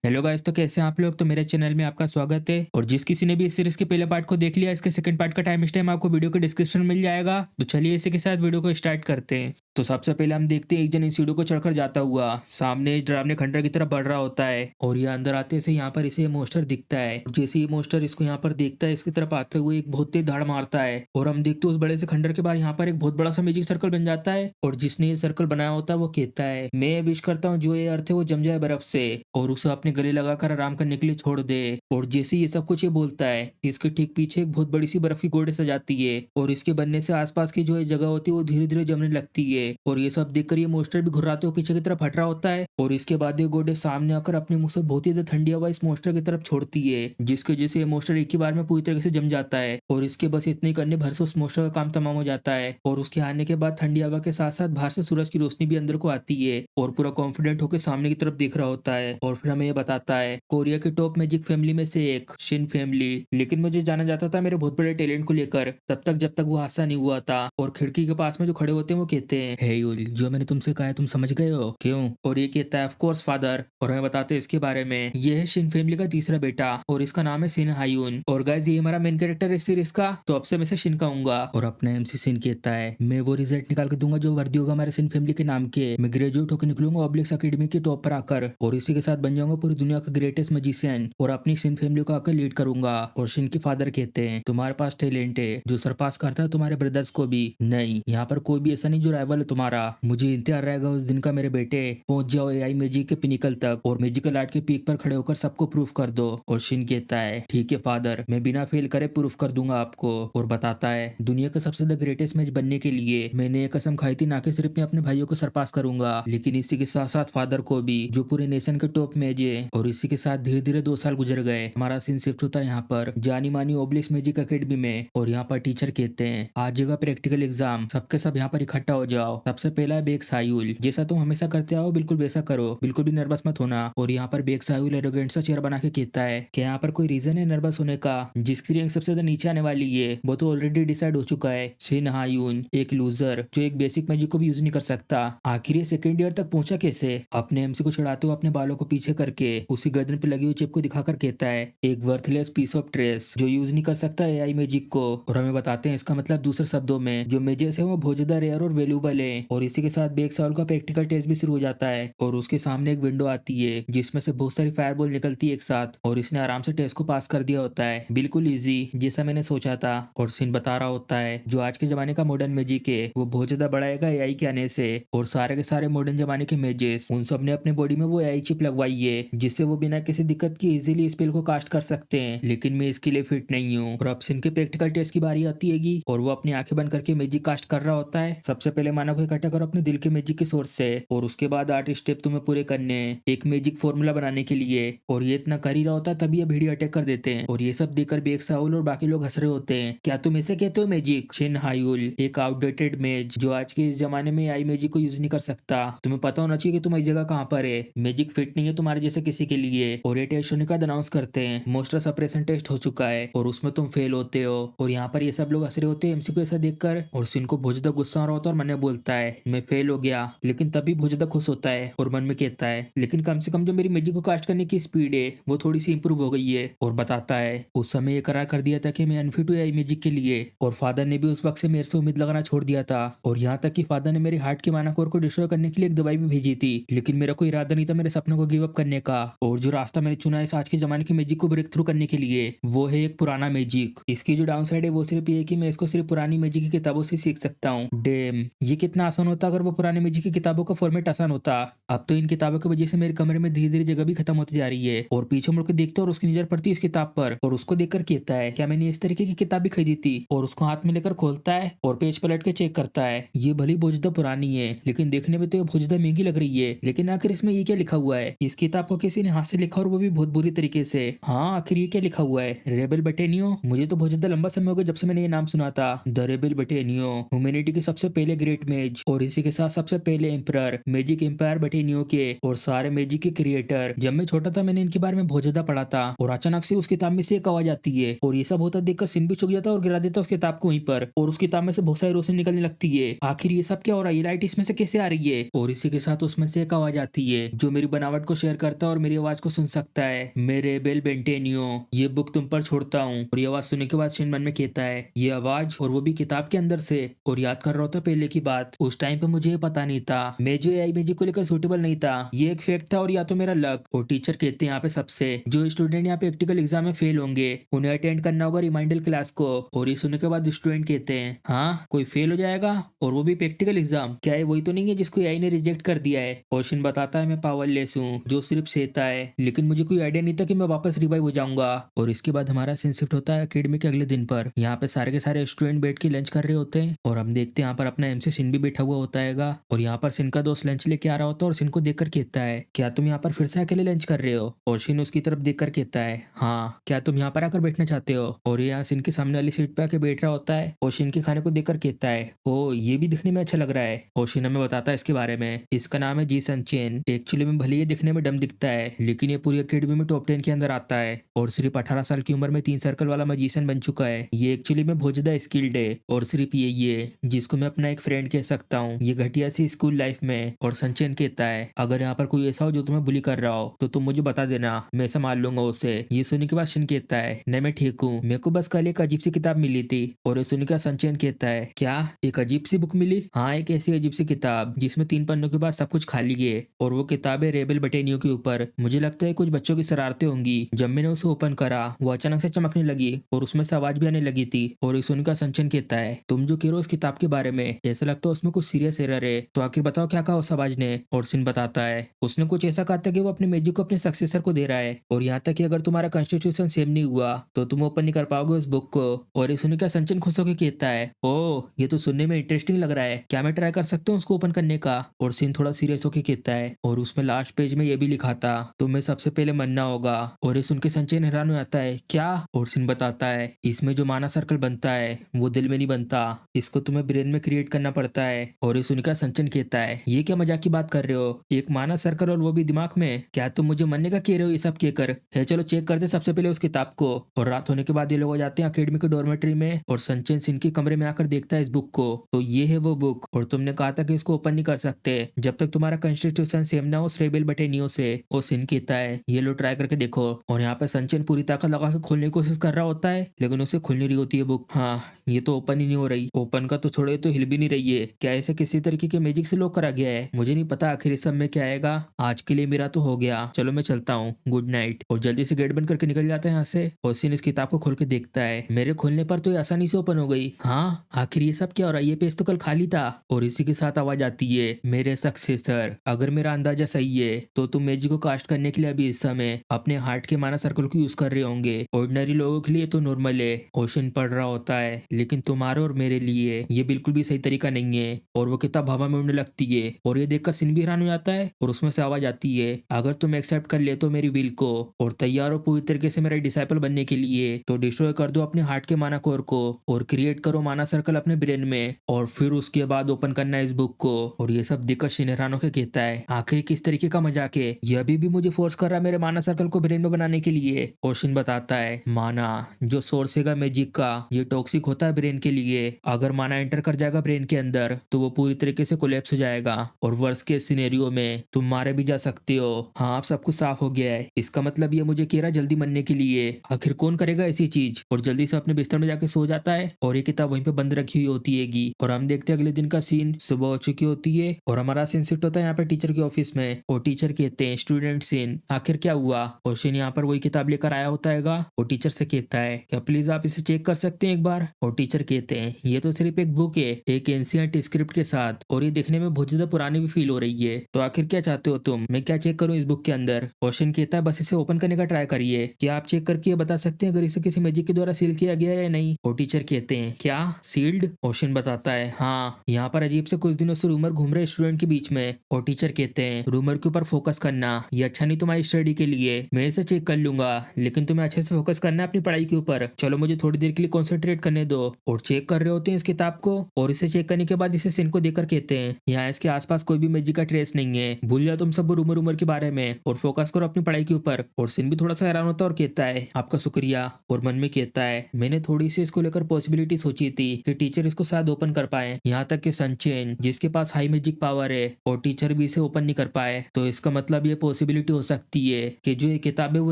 Hello guys, तो कैसे हैं आप लोग। तो मेरे चैनल में आपका स्वागत है। और जिस किसी ने भी इस सीरीज के पहले पार्ट को देख लिया, इसके सेकंड पार्ट का टाइम टाइम आपको वीडियो के डिस्क्रिप्शन में मिल जाएगा। तो चलिए इसी के साथ वीडियो को स्टार्ट करते हैं। तो सबसे पहले हम देखते हैं एक जन इन सीढ़ियों को चढ़कर जाता हुआ सामने डरावने खंडर की तरफ बढ़ रहा होता है। और ये अंदर आते से यहाँ पर इसे ये मोस्टर दिखता है। जैसे ये मोस्टर इसको यहाँ पर देखता है, इसकी तरफ आते हुए एक बहुत तेज धाड़ मारता है। और हम देखते हैं उस बड़े से खंडर के बाद यहाँ पर एक बहुत बड़ा सा मैजिक सर्कल बन जाता है। और जिसने ये सर्कल बनाया होता है वो कहता है, मैं विश करता हूँ जो ये अर्थ है वो जम जाए बर्फ से और उसे अपने गले लगाकर आराम करने के लिए छोड़ दे। और जैसे ये सब कुछ ये बोलता है, इसके ठीक पीछे एक बहुत बड़ी सी बर्फ की गोले सजाती है। और इसके बनने से आसपास की जो ये जगह होती है वो धीरे धीरे जमने लगती है। और ये सब देखकर ये मोस्टर भी घुर्राते हुए पीछे की तरफ हट रहा होता है। और इसके बाद ये गोडे सामने आकर अपने मुंह से बहुत ही ज्यादा ठंडी हवा इस मोस्टर की तरफ छोड़ती है, जिसकी वजह से ये मोस्टर एक ही बार में पूरी तरीके से जम जाता है। और इसके बस इतने करने भर से उस मोस्टर का काम तमाम हो जाता है। और उसके आने के बाद ठंडी हवा के साथ साथ बाहर से सूरज की रोशनी भी अंदर को आती है। और पूरा कॉन्फिडेंट होकर सामने की तरफ देख रहा होता है। और फिर हमें ये बताता है, कोरिया के टॉप मैजिक फैमिली में से एक शिन फैमिली, लेकिन मुझे जाना जाता था मेरे बहुत बड़े टैलेंट को लेकर, तब तक जब तक वो हादसा नहीं हुआ था। और खिड़की के पास में जो खड़े होते हैं वो कहते हैं, हे यूल, जो मैंने तुमसे कहा है तुम समझ गए हो क्यों। और ये कहता है, ऑफ कोर्स फादर। और हमें बताते हैं इसके बारे में, ये है शिन फैमिली का तीसरा बेटा और इसका नाम है शिन हायून। और गाइस ये हमारा मेन कैरेक्टर है इस सीरीज का, तो अब से मैं इसे शिन कहूंगा। और अपने एमसी शिन कहता है, मैं वो रिजल्ट निकाल के दूंगा जो वर्दी होगा हमारे शिन फैमिली के नाम के। मैं ग्रेजुएट होकर निकलूंगा ऑब्लिक्स एकेडमी के टॉप पर आकर, और इसी के साथ बन जाऊंगा पूरी दुनिया का ग्रेटेस्ट मैजिशियन और अपनी शिन फैमिली को आकर लीड करूंगा। और शिन के फादर कहते हैं, तुम्हारे पास टैलेंट है जो सरपास करता है तुम्हारे ब्रदर्स को भी। नहीं, यहाँ पर कोई भी ऐसा नहीं जो राइवल है तुम्हारा। मुझे इंतजार रहेगा उस दिन का मेरे बेटे, पहुंच जाओ एआई मैजिक के पिनिकल तक और मैजिकल आर्ट के पीक पर खड़े होकर सबको प्रूफ कर दो। और शिन कहता है, ठीक है फादर, मैं बिना फेल करे प्रूफ कर दूंगा आपको। और बताता है, दुनिया का सबसे द ग्रेटेस्ट मैच बनने के लिए मैंने एक कसम खाई थी, ना कि सिर्फ मैं अपने भाइयों को सरपास करूंगा लेकिन इसी के साथ साथ फादर को भी, जो पूरे नेशन के टॉप मैच है। और इसी के साथ धीरे धीरे 2 साल गुजर गए। हमारा सीन शिफ्ट होता है यहाँ पर जानी मानी ओब्लिक्स मैजिक एकेडमी में। और यहाँ पर टीचर कहते हैं, आज जगह प्रैक्टिकल एग्जाम, सबके सब यहाँ पर इकट्ठा हो जाओ। सबसे पहला है बेग सायुल, जैसा तुम हमेशा करते आओ बिल्कुल वैसा करो, बिल्कुल भी नर्वस मत होना। और यहाँ पर बेग सायुल एरोगेंट सा चेहरा बना के कहता है कि यहाँ पर कोई रीजन है नर्वस होने का, जिसकी रैंक सबसे ज्यादा नीचे आने वाली है वो तो ऑलरेडी डिसाइड हो चुका है। शिन हायून एक लूजर जो एक बेसिक मैजिक को भी यूज नहीं कर सकता, आखिर ये सेकेंड ईयर तक पहुंचा कैसे। अपने एमसी को छुड़ाते हुए अपने बालों को पीछे करके उसी गर्दन पे लगी हुई चिप को दिखाकर कहता है, एक वर्थलेस पीस ऑफ ट्रेस जो यूज नहीं कर सकता एआई मैजिक को। और हमें बताते हैं इसका मतलब दूसरे शब्दों में जो मेजेस है वो बहुत ज्यादा रेयर और वैल्यूबल है। और इसी के साथ बेग साउल का प्रैक्टिकल टेस्ट भी शुरू हो जाता है। और उसके सामने एक विंडो आती है जिसमें से बहुत सारी फायरबॉल निकलती है एक साथ। और इसने आराम से टेस्ट को पास कर दिया होता है, बिल्कुल इजी जैसा मैंने सोचा था। और सिन बता रहा होता है, जो आज के जमाने का मॉडर्न मैजिक है वो बहुत ज्यादा बढ़ाएगा एआई के आने से। और सारे के सारे मॉडर्न जमाने के मेजेस उन सब ने अपने बॉडी में वो एआई चिप लगवाई है, जिससे वो बिना किसी दिक्कत के इजीली स्पेल को कास्ट कर सकते हैं। लेकिन मैं इसके लिए फिट नहीं हूँ। और अब सिन के प्रैक्टिकल टेस्ट की बारी आती है और वो अपनी आंखें बंद करके मैजिक कास्ट कर रहा होता है। सबसे पहले मानव को इकट्ठा करो अपने दिल के मैजिक के सोर्स से, और उसके बाद 8 स्टेप तुम्हें पूरे करने हैं एक मैजिक फॉर्मूला बनाने के लिए। और ये इतना कर ही रहा होता है तभी ये भेड़िया अटैक कर देते हैं। और ये सब देखकर बेग साउल और बाकी लोग हंस रहे होते हैं, क्या तुम इसे कहते हो मैजिक। शिन हायूल एक आउटडेटेड मैज जो आज के इस जमाने में आई मैजिक को यूज नहीं कर सकता। तुम्हें पता होना चाहिए कि तुम्हारी जगह कहाँ पर है, मैजिक फिट नहीं है तुम्हारे जैसे किसी के लिए। और ये टेस्ट होने का अनाउंस करते हैं, मोस्टर सप्रेशन टेस्ट हो चुका है और उसमें तुम फेल होते हो। और यहाँ पर ये सब लोग हंस रहे होते हैं एमसी को ऐसा देखकर। और सिन को बहुत ज्यादा गुस्सा आ रहा होता है और मन में बोलता है, मैं फेल हो गया, लेकिन तभी बहुत ज्यादा खुश होता है और मन में कहता है, लेकिन कम से कम जो मेरी मैजिक को कास्ट करने की स्पीड है वो थोड़ी सी इंप्रूव हो गई है। और बताता है, उस समय ये करार कर दिया था कि मैं अनफिट हुआ मैजिक के लिए, और फादर ने भी उस वक्त से मेरे से उम्मीद लगाना छोड़ दिया था। और यहाँ तक कि फादर ने मेरे हार्ट के मानाकोर को डिस्ट्रॉय करने के लिए एक दवाई भी भेजी थी, लेकिन मेरा कोई इरादा नहीं था मेरे सपनों को गिव अप करने का। और जो रास्ता मैंने चुना है इस आज के जमाने के मैजिक को ब्रेक थ्रू करने के लिए वो है एक पुराना मैजिक। इसकी जो डाउन साइड है वो सिर्फ ये है कि मैं इसको सिर्फ पुरानी मैजिक की किताबों से सीख सकता हूँ। डेम, ये कितना आसान होता अगर वो पुराने मैजिक की किताबों का फॉर्मेट आसान होता। अब तो इन किताबों की वजह से मेरे कमरे में धीरे धीरे जगह भी खत्म होती जा रही है। और पीछे मुड़ के देखता और उसकी नजर पड़ती है इस किताब पर, और उसको देखकर कहता है, क्या मैंने इस तरीके की किताब भी खरीदी थी। और उसको हाथ में लेकर खोलता है और पेज पलट के चेक करता है। ये भली बहुत ज्यादा पुरानी है लेकिन देखने में तो ये बहुत ज्यादा महंगी लग रही है, लेकिन आखिर इसमें ये क्या लिखा हुआ है। इस किताब को किसी ने हाथ से लिखा और वो भी बहुत बुरी तरीके से। हाँ, आखिर ये क्या लिखा हुआ है, रेबेल बटेनियो। मुझे तो बहुत ज्यादा लंबा समय हो गया जब से मैंने ये नाम सुना था। द रेबेल बटेनियो, ह्यूमैनिटी के सबसे पहले ग्रेट मेज और इसी के साथ सबसे पहले एम्परर मैजिक एम्पायर बटेनियो के और सारे मैजिक के क्रिएटर। जब मैं छोटा था मैंने इनके बारे में बहुत ज्यादा पढ़ा था और अचानक से उस किताब में से एक आवाज आती है और ये सब होता देखकर सिन भी चुक जाता है और गिरा देता है उस किताब को वहीं पर और उस किताब में से बहुत सारी रोशनी निकलने लगती है। आखिर ये सब क्या हो रहा है, ये लाइट इसमें से कैसे आ रही है? और इसी के साथ उसमें से एक आवाज आती है जो मेरी बनावट को शेयर करता है और मेरी आवाज को सुन सकता है। मेरे बेल बेंटेनियो, ये बुक तुम पर छोड़ता हूँ। और ये आवाज सुनने के बाद शिन मन में कहता है ये आवाज और वो भी किताब के अंदर से। और याद कर रहा होता पहले की बात, उस टाइम पे मुझे ये पता नहीं था मैं जो एआई मैजिक को लेकर सूटेबल नहीं था, ये एक फैक्ट था और या तो मेरा लक। और टीचर कहते हैं यहाँ पे सबसे जो स्टूडेंट यहाँ पे प्रैक्टिकल एग्जाम में फेल होंगे उन्हें अटेंड करना होगा रिमाइंडर क्लास को। और ये सुनने के बाद स्टूडेंट कहते हैं हाँ कोई फेल हो जाएगा और वो भी प्रैक्टिकल एग्जाम, क्या है वही तो नहीं है जिसको एआई ने रिजेक्ट कर दिया है। क्वेश्चन बताता है मैं पावरलेस हूँ जो सिर्फ सहता है, लेकिन मुझे कोई आइडिया नहीं था कि मैं वापस रिवाइव हो जाऊंगा। और इसके बाद हमारा सीन शिफ्ट होता है अकेडमी के अगले दिन पर। यहाँ पे सारे के सारे स्टूडेंट बैठ के लंच कर रहे होते हैं और हम देखते हैं यहाँ पर अपना एमसी सिन भी बैठा हुआ होता है और यहाँ पर सिन का दोस्त लंच लेके आ रहा होता है और सिन को देखकर कहता है क्या तुम यहाँ पर फिर से अकेले लंच कर रहे हो? और सिन उसकी तरफ देखकर कहता है हाँ, क्या तुम यहाँ पर आकर बैठना चाहते हो? और यहाँ सिन के सामने वाली सीट पे आके बैठ रहा होता है और सिन के खाने को देखकर कहता है ओ ये भी दिखने में अच्छा लग रहा है। और सिन हमें बताता है इसके बारे में, इसका नाम है जी सन चेन। एक्चुअली में भले ये दिखने में डम दिखता है लेकिन ये पूरी अकेडमी में टॉप 10 के अंदर आता है और सिर्फ 18 साल की उम्र में 3 सर्कल वाला मैजिशियन बन चुका है। ये एक्चुअली में बहुत ज्यादा स्किल्ड है और सिर्फ यही है जिसको मैं अपना एक फ्रेंड कह सकता हूँ ये घटिया सी स्कूल लाइफ में। और संचयन कहता है अगर यहाँ पर कोई ऐसा हो जो तुम्हें बुली कर रहा हो तो तुम मुझे बता देना, मैं संभाल लूंगा उसे। ये सुनने के बाद शिन कहता है नहीं मैं ठीक हूँ, मेरे को बस कल एक अजीब सी किताब मिली थी। और ये सुनने के बाद संचयन कहता है क्या एक अजीब सी बुक मिली? हाँ एक ऐसी अजीब सी किताब जिसमें 3 पन्नों के बाद सब कुछ खाली है और वो किताब है रेबेल बटेनियो के ऊपर। मुझे लगता है कुछ बच्चों की शरारतें होंगी। जब मैंने उसे ओपन करा वो अचानक से चमकने लगी और उसमें से आवाज भी आने लगी थी। और ये सुनकर संचयन कहता है तुम जो कह रहे हो उस किताब के बारे में ऐसा लगता है उसमें कुछ सीरियस एरर है, तो आखिर बताओ क्या कहा उस आवाज ने? और सिन बताता है उसने कुछ ऐसा कहा था कि वो अपने मैजिक को अपने सक्सेसर को दे रहा है और यहाँ तक कि अगर तुम्हारा कॉन्स्टिट्यूशन सेम नहीं हुआ तो तुम ओपन नहीं कर पाओगे उस बुक को। और ये सुनकर संचन खुश होकर कहता है ओह ये तो सुनने में इंटरेस्टिंग लग रहा है, क्या मैं ट्राई कर सकता हूँ उसको ओपन करने का? और सिन थोड़ा सीरियस होकर कहता है और उसमें लास्ट पेज में ये भी लिखा था तुम्हें सबसे पहले मरना होगा। और ये सुन के संचयन हैरान हो जाता है क्या? और सिन बताता है इसमें जो माना सर्कल बनता है वो दिल में नहीं बनता, इसको तुम्हें ब्रेन में क्रिएट करना पड़ता है। और ये सुनकर संचन कहता है ये क्या मजाक की बात कर रहे हो, एक माना सर्कल और वो भी दिमाग में, क्या तुम मुझे मरने का कह रहे हो ये सब कहकर? है चलो चेक करते सबसे पहले उस किताब को। और रात होने के बाद ये लोग आ जाते हैं अकेडमी के डॉर्मेट्री में और संचन सिन के कमरे में आकर देखता है इस बुक को। तो ये है वो बुक और तुमने कहा था कि इसको ओपन नहीं कर सकते जब तक तुम्हारा कॉन्स्टिट्यूशन सेम ना हो रेबेल बटेनियो से। और सिन कहता है ये लो ट्राई करके देखो। और यहाँ पे संचन पूरी ताकत लगा के खोलने की कोशिश कर रहा होता है लेकिन उसे खुल नहीं रही होती है बुक। हाँ ये तो ओपन ही नहीं हो रही, ओपन का तो छोड़े तो हिल भी नहीं रही है। क्या ऐसे किसी तरीके के मैजिक से लॉक करा गया है? मुझे नहीं पता आखिर इस सब में क्या आएगा। आज के लिए मेरा तो हो गया, चलो मैं चलता हूँ, गुड नाइट। और जल्दी से गेट बंद करके निकल जाता है यहाँ से। और सिन इस किताब को खोल के देखता है मेरे खोलने पर तो ये आसानी से ओपन हो गई। हाँ आखिर ये सब क्या हो रहा है, ये पेज तो कल खाली था। और इसी के साथ आवाज आती है मेरे सक्सेसर अगर मेरा अंदाजा सही है तो तुम मैजिक को कास्ट करने के लिए अभी इस समय अपने हार्ट के माना सर्कल को यूज कर रहे होंगे। ऑर्डिनरी लोगों के लिए तो नॉर्मल है, क्वेश्चन पढ़ रहा होता है, लेकिन तुम्हारे और मेरे लिए ये बिल्कुल भी सही तरीका नहीं है। और वो किताब हवा में उड़ने लगती है और ये देखकर सिन भी हैरान हो जाता है और उसमें से आवाज आती है अगर तुम एक्सेप्ट कर ले तो मेरी विल को और तैयार हो पूरी तरीके से मेरा डिसाइपल बनने के लिए तो डिस्ट्रॉय कर दो अपने हार्ट के माना कोर को और क्रिएट करो माना सर्कल अपने ब्रेन में और फिर उसके बाद ओपन करना इस बुक को। और ये सब देखकर सिन हैरान होकर कहता है आखिर किस तरीके का मजाक है, ये अभी भी मुझे फोर्स कर रहा है मेरे माना सर्कल को ब्रेन में बनाने के लिए। और सिन बताता है माना जो सोर्स है मैजिक का ये टॉक्सिक होता है ब्रेन के लिए, अगर माना एंटर कर जाएगा ब्रेन के अंदर तो वो पूरी तरीके से कोलैप्स हो जाएगा और वर्स्ट के सिनेरियो में तुम मारे भी जा सकते हो। हाँ अब सब कुछ साफ हो गया है, इसका मतलब ये मुझे कह रहा जल्दी मरने के लिए, आखिर कौन करेगा ऐसी चीज। और जल्दी से अपने बिस्तर में जाके सो जाता है और ये किताब वहीं पे बंद रखी हुई होती हैगी। और हम देखते हैं अगले दिन का सीन, सुबह हो चुकी होती है और हमारा सीन शिफ्ट होता है यहाँ पे टीचर के ऑफिस में। और टीचर कहते हैं स्टूडेंट सीन आखिर क्या हुआ? और सीन यहाँ पर वही किताब लेकर आया होता है और टीचर से कहता है क्या प्लीज आप इसे चेक कर सकते हैं एक बार? और टीचर कहते हैं ये तो सिर्फ एक बुक है एक एंशिएंट स्क्रिप्ट के साथ और ये देखने में बहुत ज्यादा पुरानी भी फील हो रही है, तो आखिर क्या चाहते हो तुम, मैं क्या चेक करूं इस बुक के अंदर? क्वेश्चन कहता है बस इसे ओपन करने का ट्राई करिए, क्या आप चेक करके ये बता सकते हैं अगर इसे किसी मैजिक के द्वारा सील किया गया है या नहीं? और टीचर कहते हैं क्या सील्ड? क्वेश्चन बताता है हाँ यहाँ पर अजीब से कुछ दिनों से रूमर घूम रहे स्टूडेंट के बीच में। और टीचर कहते हैं रूमर के ऊपर फोकस करना ये अच्छा नहीं तुम्हारी स्टडी के लिए, मैं इसे चेक कर लूंगा लेकिन तुम्हें अच्छे से फोकस करना है अपनी पढ़ाई के ऊपर, चलो मुझे थोड़ी देर के लिए कॉन्सेंट्रेट करने दो। और चेक कर रहे होते हैं इस किताब को और इसे चेक करने के बाद इसे सिन को देखकर कहते हैं यहाँ इसके आसपास कोई भी मैजिक का ट्रेस नहीं है, भूल जाओ तुम सब रूमर उमर के बारे में और फोकस करो अपनी पढ़ाई के ऊपर। और सिन भी थोड़ा सा हैरान होता है और कहता है आपका शुक्रिया। और मन में कहता है मैंने थोड़ी सी इसको लेकर पॉसिबिलिटी सोची थी कि टीचर इसको शायद ओपन कर पाए, यहाँ तक कि सनचेन जिसके पास हाई मैजिक पावर है और टीचर भी इसे ओपन नहीं कर पाए, तो इसका मतलब ये पॉसिबिलिटी हो सकती है कि जो ये किताब है वो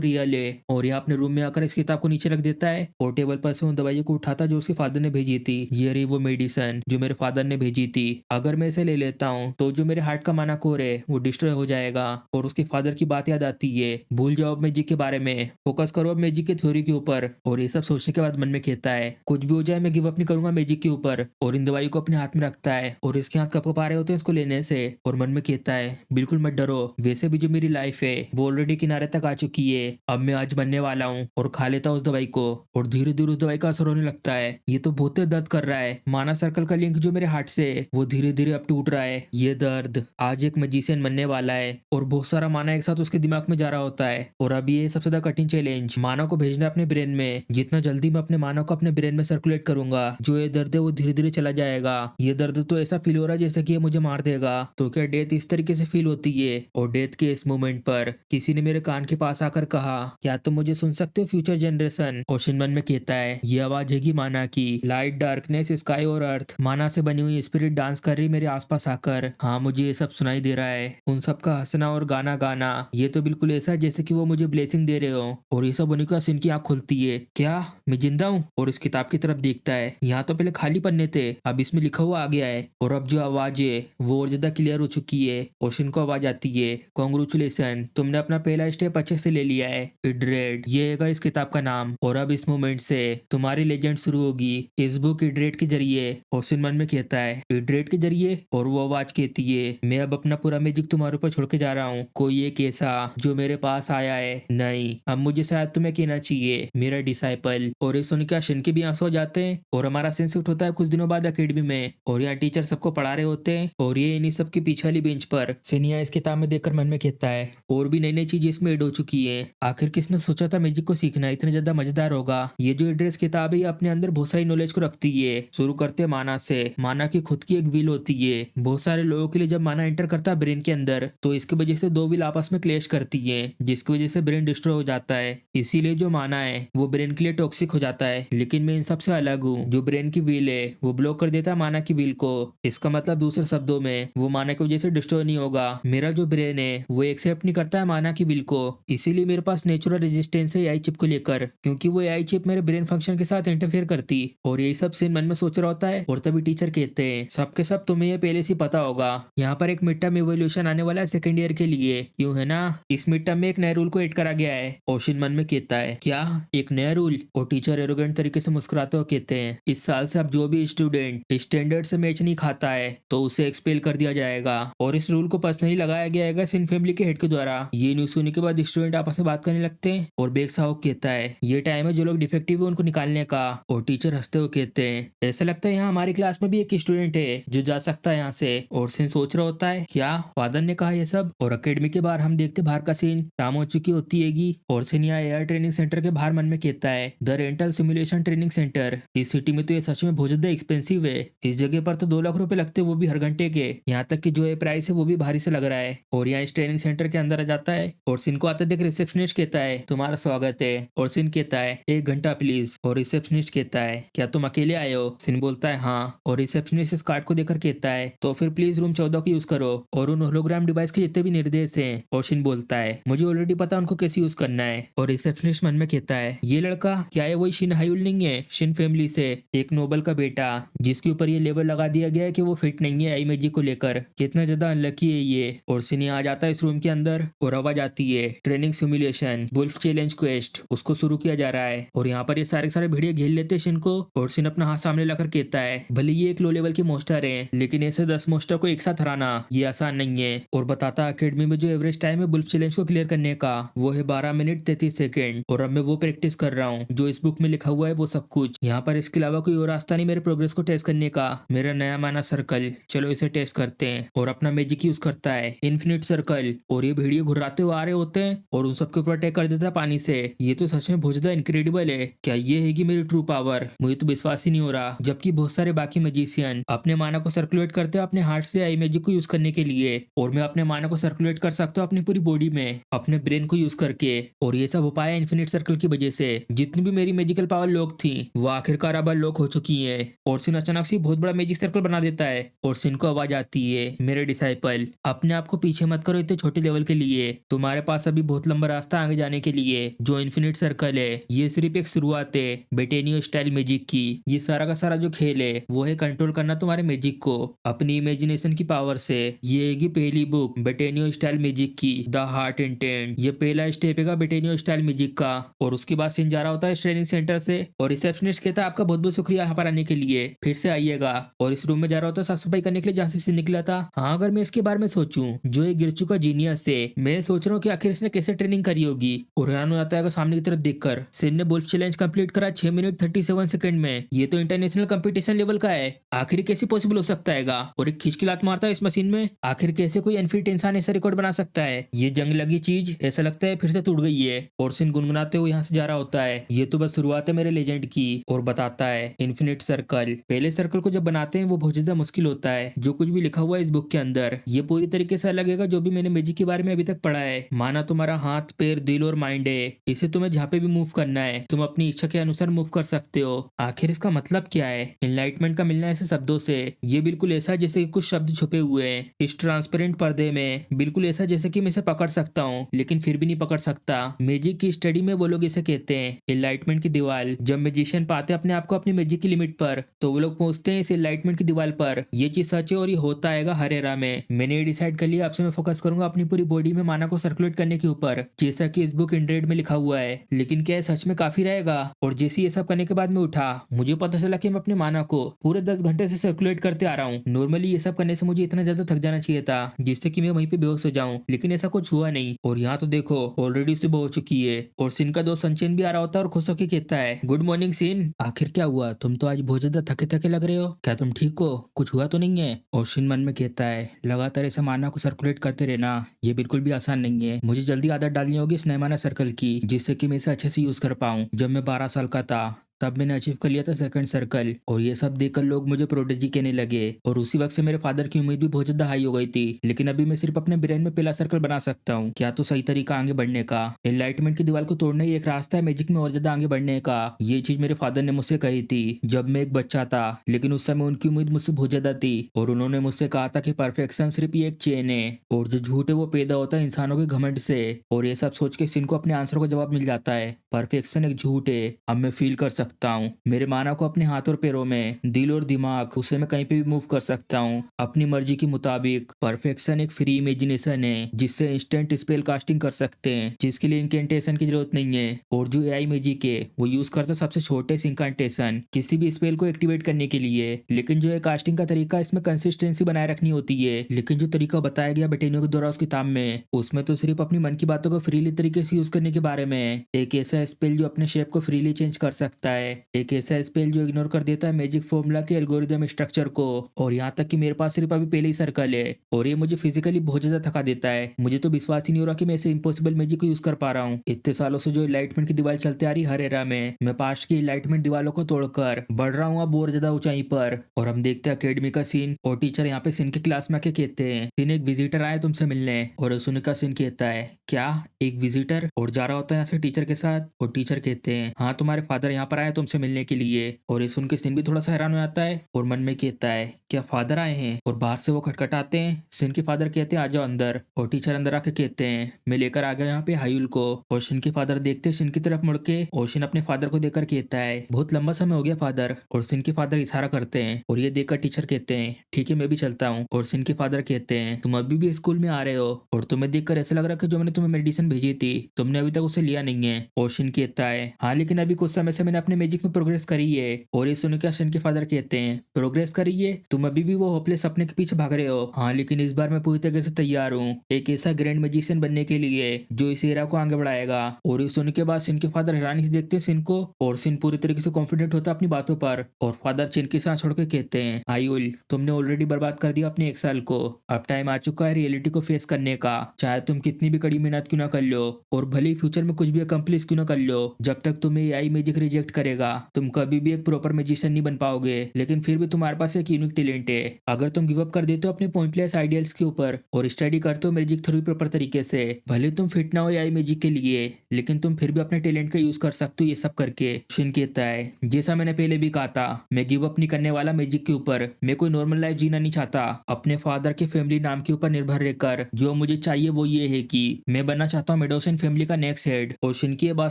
रियल है। और यहाँ अपने रूम में आकर इस किताब को नीचे रख देता है और टेबल पर से उन दवाइयों को उठाता जो उसके फादर ने भेजी थी। ये रही वो मेडिसिन जो मेरे फादर ने भेजी थी, अगर मैं इसे ले लेता हूँ तो जो मेरे हार्ट का माना कोर है वो डिस्ट्रॉय हो जाएगा। और उसके फादर की बात याद आती है, भूल जाओ अब मैजिक के बारे में, फोकस करो अब मैजिक के थ्योरी के ऊपर। और ये सब सोचने के बाद मन में कहता है कुछ भी हो जाए मैं गिव अप नहीं करूंगा मैजिक के ऊपर। और इन दवाइयों को अपने हाथ में रखता है और इसके हाथ कप आ रहे होते हैं इसको लेने से। और मन में कहता है बिल्कुल मत डरो, वैसे भी जो मेरी लाइफ है वो ऑलरेडी किनारे तक आ चुकी है, अब मैं आज बनने वाला हूँ। और खा लेता उस दवाई को और धीरे धीरे उस दवाई का असर होने लगता है। ये तो बहुत दर्द कर रहा है, माना सर्कल का लिंक जो मेरे हार्ट से है वो धीरे धीरे अब टूट रहा है। ये दर्द आज एक मैजिशियन बनने वाला है और बहुत सारा माना एक साथ उसके दिमाग में जा रहा होता है। और अब ये सबसे ज्यादा कठिन चैलेंज मानव को भेजना अपने ब्रेन में, जितना जल्दी मैं अपने मानव को अपने ब्रेन में सर्कुलेट करूंगा जो ये दर्द है वो धीरे धीरे चला जाएगा। ये दर्द तो ऐसा फील हो रहा है जैसे कि ये मुझे मार देगा। तो क्या डेथ इस तरीके से फील होती है? और डेथ के इस मोमेंट पर किसी ने मेरे कान के पास आकर कहा क्या तुम मुझे सुन सकते हो फ्यूचर जनरेशन? और शिनमन में कहता है ये आवाज है माना की, लाइट डार्कनेस स्काई और अर्थ, माना से बनी हुई स्पिरिट डांस कर रही मेरे आसपास आकर। हाँ मुझे ये सब सुनाई दे रहा है, उन सब का हंसना और गाना गाना, ये तो बिल्कुल ऐसा है जैसे कि वो मुझे ब्लेसिंग दे रहे हो। और ये सब होने के बाद सिन की आंख खुलती है, क्या मैं जिंदा हूँ? और इस किताब की तरफ देखता है, यहाँ तो पहले खाली पन्ने थे अब इसमें लिखा हुआ आ गया है। और अब जो आवाज है वो और ज्यादा क्लियर हो चुकी है और सिन को आवाज आती है कांग्रेचुलेशन, तुमने अपना पहला स्टेप अच्छे से ले लिया है इड्रेड, ये है इस किताब का नाम। और अब इस मोमेंट से तुम्हारी लेजेंड शुरू होगी इस बुक इड्रेड के जरिए। और सिन मन में कहता है इड्रेड के जरिए? और वो आवाज कहती है मैं अब अपना पूरा मैजिक तुम्हारे ऊपर छोड़ के जा रहा हूँ, कोई एक ऐसा जो मेरे पास आया है नहीं, अब मुझे शायद तुम्हें कहना चाहिए मेरा डिसाइपल। और इस सुनकर शिन के भी आंसू आ जाते हैं और हमारा सीन शिफ्ट होता है कुछ दिनों बाद अकेडमी में। और यहाँ टीचर सबको पढ़ा रहे होते हैं और ये इन्हीं सब की पीछे वाली बेंच पर सिनिया इस किताब में देखकर मन में कहता है और भी नई नई चीजें इसमें ऐड हो चुकी है, आखिर किसने सोचा था मैजिक को सीखना इतना ज्यादा मजेदार होगा। ये जो एड्रेस किताब है ये अपने अंदर बहुत सारी नॉलेज को रखती है। शुरू करते माना से, माना की खुद की एक विल होती है, बहुत सारे लोगों के लिए जब माना एंटर करता है ब्रेन के अंदर तो इसकी वजह से दो विल आपस में क्लैश करती है जिसकी वजह से ब्रेन डिस्ट्रॉय हो जाता है। इसीलिए जो माना है वो ब्रेन के लिए टॉक्सिक हो जाता है। लेकिन मैं इन सबसे अलग हूँ, जो ब्रेन की व्हील है वो ब्लॉक कर देता है माना की व्हील को, इसका मतलब दूसरे शब्दों में वो माना की वजह से डिस्ट्रॉय नहीं होगा। मेरा जो ब्रेन है वो एक्सेप्ट नहीं करता है माना की व्हील को, इसीलिए मेरे पास नेचुरल रेजिस्टेंस है एआई चिप को लेकर, क्योंकि वो एआई चिप मेरे ब्रेन फंक्शन के साथ इंटरफेयर करती। और यही सब सीन मन में सोच रहा होता है और तभी टीचर कहते हैं सबके सब तुम्हें ये पहले से पता होगा, यहाँ पर एक मिड टर्म इवोल्यूशन आने वाला है सेकंड ईयर के लिए, क्यों है ना? इस मिड टर्म में एक नया रूल को ऐड करा गया है। ओशिन मन में कहता है क्या एक नया रूल? और टीचर एरोगेंट तरीके से मुस्कुराते हुए कहते हैं इस साल से अब जो भी स्टूडेंट स्टैंडर्ड से मैच नहीं खाता है तो उसे एक्सपेल कर दिया जाएगा। और इस रूल को पर्सनली लगाया गया है सिन फैमिली के हेड के द्वारा। ये न्यूज सुनने के बाद स्टूडेंट आपस में बात करने लगते हैं और बेग साहब कहता है ये टाइम है जो लोग डिफेक्टिव है उनको निकालने का। और टीचर हंसते हुए कहते हैं ऐसा लगता है यहाँ हमारी क्लास में भी एक स्टूडेंट है जो जा सकता है यहाँ से। और सिन सोच रहा होता है क्या फादर ने कहा ये सब? और अकेडमी के बाहर हम देखते बाहर का सीन, शाम हो चुकी होती हैगी और सिन यहाँ एआई ट्रेनिंग सेंटर के बाहर मन में कहता है the rental simulation training centre, इस सिटी में तो ये सच में बहुत ज्यादा एक्सपेंसिव है, इस जगह पर तो 2 लाख रुपए लगते हैं वो भी हर घंटे के, यहाँ तक कि जो ये प्राइस है वो भी भारी से लग रहा है। और यहाँ इस ट्रेनिंग सेंटर के अंदर आ जाता है और सिन को आते देख रिसेप्शनिस्ट कहता है तुम्हारा स्वागत है। और सिन कहता है 1 घंटा प्लीज। और रिसेप्शनिस्ट कहता है क्या तुम अकेले आए हो? सिन बोलता है हाँ। और रिसेप्शनिस्ट इस कार्ड को देखकर कहता है तो फिर प्लीज रूम 14 को यूज करो और उन होलोग्राम डिवाइस के जितने भी निर्देश हैं। और सिन बोलता है मुझे ऑलरेडी पता उनको कैसे यूज करना है। और रिसेप्शनिस्ट मन में कहता है ये लड़का क्या है वही शिन हायुल नहीं है, शिन फैमिली से एक नोबल का बेटा जिसके ऊपर ये लेबल लगा दिया गया है कि वो फिट नहीं है आई मैजिक को लेकर, कितना ज्यादा अनलकी है ये। और सिन आ जाता है इस रूम के अंदर और आवाज आती है training simulation wolf challenge quest, उसको शुरू किया जा रहा है। और यहाँ पर ये सारे सारे भेड़िए घेर लेते हैं सिन को और सिन अपना हाथ सामने लाकर कहता है भले ये एक लो लेवल के मोस्टर है लेकिन ऐसे 10 मोस्टर को एक साथ हराना ये आसान नहीं है। और बताता अकेडमी में जो एवरेज टाइम है वुल्फ चैलेंज को क्लियर करने का वो है 12 मिनट 33 सेकेंड। और अब मैं वो प्रैक्टिस कर रहा हूँ जो इस बुक में लिखा हुआ है वो सब कुछ। यहाँ पर इसके अलावा कोई और रास्ता नहीं मेरे प्रोग्रेस को टेस्ट करने का। मेरा नया माना सर्कल, चलो इसे टेस्ट करते हैं। और अपना मैजिक यूज करता है इन्फिनिट सर्कल और ये भेड़िए घुर्राते हुए आ रहे होते हैं और उन सबके ऊपर अटैक कर देता है पानी से। ये तो सच में बहुत ज्यादा इनक्रेडिबल है, क्या ये है कि मेरी ट्रू पावर? मुझे तो विश्वास ही नहीं हो रहा। जबकि बहुत सारे बाकी मैजिशियन सिन अपने माना को सर्कुलेट करते हैं अपने हार्ट से आई मैजिक को यूज करने के लिए, और मैं अपने माना को सर्कुलेट कर सकता हूँ अपनी पूरी बॉडी में अपने ब्रेन को यूज करके। और ये सब हो पाया इन्फिनिट सर्कल की वजह से। जितनी भी मेरी मैजिकल पावर लॉक थी वो आखिरकार अब लॉक हो चुकी है। और सिन अचानक से बहुत बड़ा मैजिक सर्कल बना देता है और सिन को आवाज आती है, मेरे डिसाइपल अपने आप को पीछे मत करो इतने छोटे लेवल के लिए, तुम्हारे पास अभी बहुत लंबा रास्ता आगे जाने के लिए। जो इन्फिनिट सर्कल है ये सिर्फ एक शुरुआत है बेटेनियो स्टाइल मैजिक की। ये सारा का सारा जो खेल है वो है कंट्रोल करना तुम्हारे मैजिक को अपनी इमेजिनेशन की पावर से। ये है पहली बुक बेटेनियो स्टाइल मैजिक की, द हार्ट इंटेंट। ये पहला स्टेप है बेटेनियो स्टाइल मैजिक का। और उसके बाद सिन जा रहा होता है ट्रेनिंग सेंटर से और रिसेप्शनिस्ट कहता है आपका बहुत बहुत शुक्रिया यहाँ पर आने के लिए, फिर से आइएगा। और इस रूम में जा रहा होता है साफ सफाई करने के लिए जहाँ से सिन निकला था। हाँ, अगर मैं इसके बारे में सोचूं जो एक गिर चुका जीनियस है, मैं सोच रहा हूँ कि आखिर इसने कैसे ट्रेनिंग करी होगी। और हैरान हो जाता है सामने की तरफ देखकर सिन ने वुल्फ चैलेंज कंप्लीट करा 6 मिनट 37 सेकंड में। ये तो इंटरनेशनल कंपटीशन लेवल का है, आखिर कैसे पॉसिबल हो सकता है। और एक खिचकिलात मारता है इस मशीन में, आखिर कैसे कोई अनफिट इंसान ऐसा रिकॉर्ड बना सकता है। ये जंग लगी चीज ऐसा लगता है फिर से टूट गई है। और सिन गुनगुनाते हुए यहाँ से जा रहा होता है, ये तो बस शुरुआत है मेरे लेजेंड की। और बताता है इन्फिनिट सर्कल, पहले सर्कल को जब बनाते हैं वो बहुत ज्यादा मुश्किल होता है। जो कुछ भी लिखा हुआ है इस बुक के अंदर ये पूरी तरीके से अलग है जो भी मैंने मैजिक के बारे में अभी तक पढ़ा है। माना तुम्हारा हाथ पैर दिल और माइंड है, इसे तुम्हें जहाँ पे भी मूव करना है तुम अपनी इच्छा के अनुसार मूव कर सकते हो। आखिर इसका मतलब क्या है। एनलाइटमेंट का मिलना ऐसे शब्दों से ये बिल्कुल ऐसा है जैसे कुछ शब्द छुपे हुए हैं इस ट्रांसपेरेंट पर्दे में, बिल्कुल ऐसा जैसे कि मैं इसे पकड़ सकता हूँ लेकिन फिर भी नहीं पकड़ सकता। मैजिक की स्टडी में वो लोग इसे कहते हैं एनलाइटमेंट की दीवार। जब मैजिशियन पाते हैं अपने आप को अपनी मैजिक की लिमिट पर तो वो लोग पहुंचते हैं इस एनलाइटमेंट की दीवार पर। ये चीज सच है और ये होता आएगा हर एरा में। मैंने ये डिसाइड कर लिया आपसे मैं फोकस करूंगा अपनी पूरी बॉडी में माना को सर्कुलेट करने के ऊपर जैसा कि इस बुक इंड्रेड में लिखा हुआ है। लेकिन क्या सच में काफी रहेगा। और जैसे ये सब करने के बाद मैं उठा मुझे पता चला कि मैं अपने माना को पूरे 10 घंटे से सर्कुलेट करते आ रहा हूँ। नॉर्मली ये सब करने से मुझे इतना ज्यादा थक जाना चाहिए था जिससे कि मैं वहीं पे बेहोश हो जाऊं, लेकिन ऐसा कुछ हुआ नहीं। और यहाँ तो देखो ऑलरेडी सुबह हो चुकी है और सिन का दोस्त सनचैन भी आ रहा होता है और खुश होकर कहता है गुड मॉर्निंग सिन, आखिर क्या हुआ, तुम तो आज बहुत ज्यादा थके थके लग रहे हो, क्या तुम ठीक हो, कुछ हुआ तो नहीं है। और सिन मन में कहता है लगातार ऐसे माना को सर्कुलेट करते रहना ये बिल्कुल भी आसान नहीं है, मुझे जल्दी आदत डालनी होगी इस नए माना सर्कल की जिससे कि मैं इसे अच्छे से यूज कर पाऊं। जब मैं 12 साल का था तब मैंने अचीव कर लिया था सेकंड सर्कल और ये सब देखकर लोग मुझे प्रोडिजी कहने लगे। और उसी वक्त से मेरे फादर की उम्मीद भी बहुत ज्यादा हाई हो गई थी। लेकिन अभी मैं सिर्फ अपने ब्रेन में पहला सर्कल बना सकता हूँ, क्या तो सही तरीका आगे बढ़ने का। एनलाइटमेंट की दीवार को तोड़ना ही एक रास्ता है मैजिक में और ज्यादा आगे बढ़ने का। ये चीज मेरे फादर ने मुझसे कही थी जब मैं एक बच्चा था, लेकिन उस समय उनकी उम्मीद मुझसे बहुत ज्यादा थी और उन्होंने मुझसे कहा था कि परफेक्शन सिर्फ ये एक चेन है और जो झूठ है वो पैदा होता है इंसानों के घमंड से। और ये सब सोच के सिन को अपने आंसर का जवाब मिल जाता है, परफेक्शन एक झूठ है, अब मैं फील कर सकता हूँ मेरे माना को अपने हाथ और पैरों में, दिल और दिमाग उसे मैं कहीं पे भी मूव कर सकता हूँ अपनी मर्जी के मुताबिक। परफेक्शन एक फ्री इमेजिनेशन है जिससे इंस्टेंट स्पेल कास्टिंग कर सकते हैं जिसके लिए इंकेंटेशन की जरूरत नहीं है। और जो एआई मैजिक है वो यूज करता है सबसे छोटे से इंकेंटेशन किसी भी स्पेल को एक्टिवेट करने के लिए। लेकिन जो है कास्टिंग का तरीका इसमें कंसिस्टेंसी बनाए रखनी होती है। लेकिन जो तरीका बताया गया बेटेनियो के द्वारा उस किताब में उसमें तो सिर्फ अपनी मन की बातों को फ्रीली तरीके से यूज करने के बारे में। एक ऐसा स्पेल जो अपने शेप को फ्रीली चेंज कर सकता है, एक ऐसा स्पेल जो इग्नोर कर देता है मैजिक फॉर्मूला के एल्गोरिदम स्ट्रक्चर को। और यहाँ तक कि मेरे पास सिर्फ अभी पहले ही सर्कल है और ये मुझे फिजिकली बहुत ज्यादा थका देता है। मुझे तो विश्वास ही नहीं हो रहा कि मैं ऐसे इम्पॉसिबल मैजिक को यूज कर पा रहा हूँ। इतने सालों से जो इलाइटमेंट की दीवार चलते आ रही हर एरा में मैं पास्ट की इलाइटमेंट दीवारों को तोड़कर बढ़ रहा हूँ अब और ज्यादा ऊंचाई पर। और हम देखते हैं अकेडमी का सीन और टीचर यहाँ पे सिन के क्लास में आके कहते हैं सिन एक विजिटर आया तुमसे मिलने। और सुनिका सिन कहता है क्या एक विजिटर, और जा रहा होता है यहाँ से टीचर के साथ। और टीचर कहते हैं हाँ तुम्हारे फादर यहाँ पर आए तुमसे मिलने के लिए। और ये सुन के सिन भी थोड़ा सा हैरान हो जाता है और मन में कहता है क्या फादर आए हैं। और बाहर से वो खटखटाते हैं, सिन के फादर कहते हैं आ जाओ अंदर। और टीचर अंदर आके कहते हैं मैं लेकर आ गया यहाँ पे हायुल को। और सिन के फादर देखते हैं सिन की तरफ मुड़ के और सिन अपने फादर को देखकर कहता है बहुत लंबा समय हो गया फादर। और सिन के फादर इशारा करते हैं और ये देखकर टीचर कहते हैं ठीक है मैं भी चलता हूँ। और सिन के फादर कहते हैं तुम अभी भी स्कूल में आ रहे हो और तुम्हें देखकर ऐसा लग रहा है जो मैंने तुम्हें मेडिसिन भेजी थी तुमने अभी तक उसे लिया नहीं है। और सिन कहता है हाँ लेकिन अभी कुछ समय से मैंने अपने मैजिक में प्रोग्रेस करी है। और ये सुनकर सिन के फादर कहते हैं प्रोग्रेस करी है, तुम अभी भी वो होपलेस सपने के पीछे भाग रहे हो। हाँ लेकिन इस बार मैं पूरी तरह से तैयार हूँ एक ऐसा ग्रैंड मैजिशियन बनने के लिए जो इस एरा को आगे बढ़ाएगा। और ये सुनने के बाद सिन के फादर हैरानी से देखते हैं सिन को और सिन पूरी तरीके से कॉन्फिडेंट होता है अपनी बातों पर। और फादर चिन की सांस छोड़ के कहते हैं आयुल तुमने ऑलरेडी बर्बाद कर दिया अपने 1 साल को, अब टाइम आ चुका है रियलिटी को फेस करने का। चाहे तुम कितनी भी कड़ी मेहनत क्यों ना कर लो और भले ही फ्यूचर में कुछ भी अकम्प्लिश क्यों ना कर लो, जब तक तुम्हें एआई मैजिक रिजेक्ट करेगा। तुम कभी भी एक प्रॉपर मैजिशियन नहीं बन पाओगे, लेकिन फिर भी तुम्हारे पास एक यूनिक टैलेंट है। अगर तुम गिव अप कर देते हो अपने पॉइंटलेस आइडियल्स के ऊपर और स्टडी करते हो मैजिक थ्योरी प्रॉपर तरीके से, भले तुम फिट ना हो आई मैजिक के लिए, लेकिन तुम फिर भी अपने टैलेंट का यूज कर सकते हो ये सब करके। शिन कहता है, जैसा मैंने पहले भी कहा था, मैं गिव अप नहीं करने वाला मैजिक के ऊपर। मैं कोई नॉर्मल लाइफ जीना नहीं चाहता अपने फादर के फैमिली नाम के ऊपर निर्भर रहकर। जो मुझे चाहिए वो ये है कि मैं बनना चाहता हूँ मेडोसिन फैमिली का नेक्स्ट हेड। और शिन की ये बात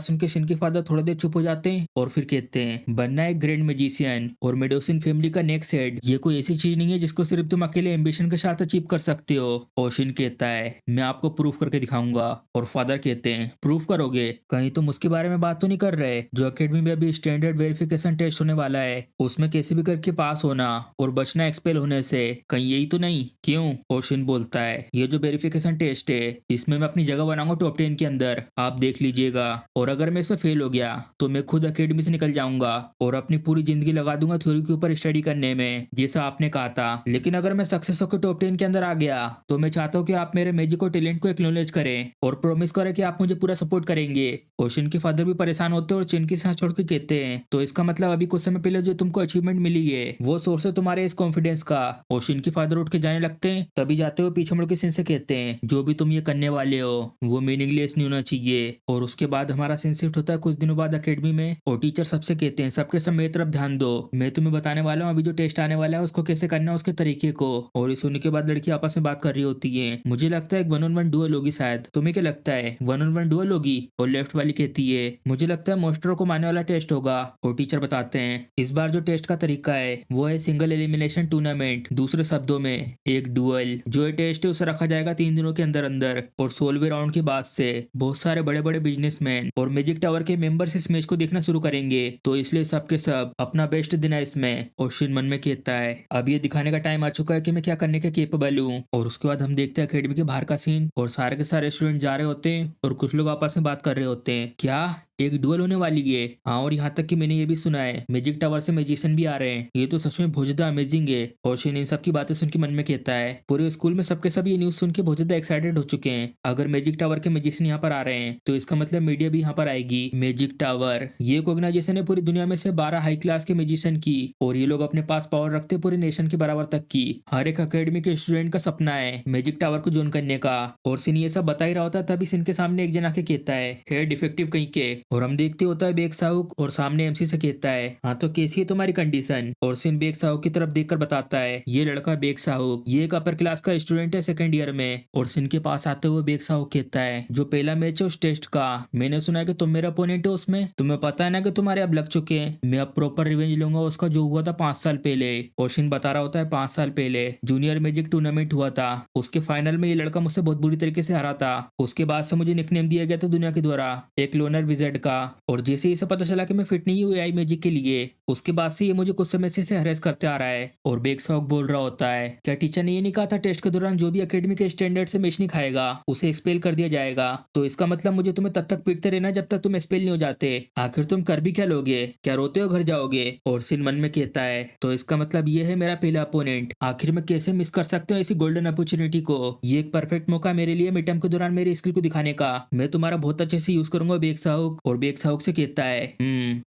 सुन के शिन के फादर थोड़ा देर चुप हो जाते हैं और फिर कहते हैं, बनना एक ग्रैंड मैजिशियन और मेडोसिन फैमिली का नेक्स्ट हेड ये कोई ऐसी चीज नहीं है जिसको सिर्फ तुम अकेले एम्बिशन के साथ अचीव कर सकते हो। और शिन कहता है, मैं आपको प्रूफ करके दिखाऊंगा। और फादर कहते हैं, प्रूफ करोगे? कहीं तुम उसके बारे में बात तो नहीं कर रहे जो अकेडमी में अभी स्टैंडर्ड वेरिफिकेशन टेस्ट होने वाला है, उसमें कैसे भी करके पास होना और बचना एक्सपेल होने से? कहीं यही तो नहीं? क्यों? और शिन बोलता है, ये जो वेरिफिकेशन टेस्ट है इसमें मैं अपनी जगह बनाऊंगा टॉप 10 के अंदर, आप देख लीजिएगा। और अगर मैं इसमें फेल हो गया तो मैं खुद अकेडमी से निकल जाऊंगा और अपनी पूरी जिंदगी लगा दूंगा थ्योरी के ऊपर स्टडी करने में, जैसा आपने कहा था। लेकिन अगर मैं सक्सेस होकर टॉप 10 के अंदर आ गया तो मैं चाहता हूँ कि आप मेरे मैजिक और टैलेंट को एक्नॉलेज करें और प्रॉमिस करें कि आप मुझे पूरा सपोर्ट करेंगे। और शिन के फादर भी परेशान होते हैं और चिन की सांस छोड़ के कहते हैं, तो इसका मतलब अभी कुछ समय पहले जो तुमको अचीवमेंट मिली है वो सोर्स है तुम्हारे इस कॉन्फिडेंस का। और शिन के फादर उठ के जाने लगते हैं, तभी जाते हुए पीछे मुड़ के शिन से कहते हैं, जो भी तुम ये करने वाले हो वो मीनिंगलेस नहीं होना चाहिए। और उसके बाद हमारा सीन शिफ्ट होता है कुछ दिनों बाद अकेडमी में और टीचर सबसे कहते हैं, सबके सब मेरी तरफ ध्यान दो, मैं तुम्हें बताने वाला हूँ अभी जो टेस्ट आने वाला है उसको कैसे करना है, उसके तरीके को। और इस सुनने के बाद लड़की आपस में बात कर रही होती है। मुझे लगता है एक 1-on-1 डुअल होगी शायद, तुम्हें क्या लगता है? 1-on-1 डुअल होगी? और लेफ्ट वाली कहती है, मुझे लगता है मोस्टरों को मारने वाला टेस्ट होगा। और टीचर बताते हैं, इस बार जो टेस्ट का तरीका है वो है सिंगल एलिमिनेशन टूर्नामेंट, दूसरे शब्दों में एक डुअल। जो ये टेस्ट है उसे रखा जाएगा 3 दिनों के अंदर अंदर और 16वें राउंड के बाद से बहुत सारे बड़े बड़े बिजनेसमैन और मैजिक टावर के मेंबर्स इस मैच को देखना शुरू करेंगे, तो इसलिए सबके सब अपना बेस्ट देना इसमें। और शिन मन में कहता है, अब ये दिखाने का टाइम आ चुका है कि मैं क्या करने के केपेबल हूँ। और उसके बाद हम देखते हैं अकेडमी के बाहर का सीन और सारे के सारे स्टूडेंट जा रहे होते हैं और कुछ लोग आपस में बात कर रहे होते हैं, क्या एक डुअल होने वाली है? हाँ, और यहाँ तक कि मैंने ये भी सुना है मैजिक टावर से मैजिशियन भी आ रहे हैं, ये तो सच में बहुत ज्यादा अमेजिंग है। और शिन इन सब की बातें सुन के मन में कहता है, पूरे स्कूल में सबके सब ये न्यूज सुन के बहुत ज्यादा एक्साइटेड हो चुके हैं। अगर मैजिक टावर के मैजिशियन यहाँ पर आ रहे हैं तो इसका मतलब मीडिया भी यहाँ पर आएगी। मैजिक टावर ये ऑर्गेनाइजेशन है पूरी दुनिया में से 12 हाई क्लास के मैजिशियन की, और ये लोग अपने पास पावर रखते पूरे नेशन के बराबर तक की। हर एक अकेडमी के स्टूडेंट का सपना है मैजिक टावर को ज्वाइन करने का। और सिन ये सब बता ही रहा होता है तभी सिन के सामने एक जना के कहता है डिफेक्टिव कहीं के। और हम देखते होता है बेग साहुक और सामने एमसी से कहता है, हाँ तो कैसी है तुम्हारी कंडीशन? और सिन बेग साहुक की तरफ देखकर बताता है, ये लड़का बेग साहुक, ये एक अपर क्लास का स्टूडेंट है 2nd ईयर में। और सिन के पास आते हुए बेग साहुक कहता है, जो पहला मैच है उस टेस्ट का, मैंने सुना है कि तुम मेरा अपोनेंट हो उसमें, तुम्हें पता है ना कि तुम्हारे अब लग चुके हैं, मैं अब प्रॉपर रिवेंज लूंगा उसका जो हुआ था 5 साल पहले। और सिन बता रहा होता है 5 साल पहले जूनियर मैजिक टूर्नामेंट हुआ था, उसके फाइनल में ये लड़का मुझसे बहुत बुरी तरीके से हारा था। उसके बाद से मुझे निकनेम दिया गया था दुनिया के द्वारा एक लोनर विज़र्ड का। और जैसे इसे पता चला कि मैं फिट नहीं हुई आई मैजिक के लिए, उसके बाद से ये मुझे कुछ समय से इसे हरेस करते आ रहा है। और बेग साहुक बोल रहा होता है, क्या टीचर ने ये नहीं कहा था टेस्ट के दौरान जो भी अकेडमी के स्टैंडर्ड से मैच नहीं खाएगा उसे एक्सपेल कर दिया जाएगा? तो इसका मतलब मुझे तुम्हें तब तक पीटते रहना जब तक तुम एक्सपेल नहीं हो जाते। आखिर तुम कर भी क्या लोगे? क्या रोते हो घर जाओगे? और सिन मन में कहता है, तो इसका मतलब ये है मेरा पहला अपोनेंट, आखिर मैं कैसे मिस कर सकता हूँ ऐसी गोल्डन अपॉर्चुनिटी को? ये एक परफेक्ट मौका मेरे लिए मिड टर्म के दौरान मेरी स्किल को दिखाने का, मैं तुम्हारा बहुत अच्छे से यूज करूंगा बेग साहुक। और बेग साहुक से कहता है,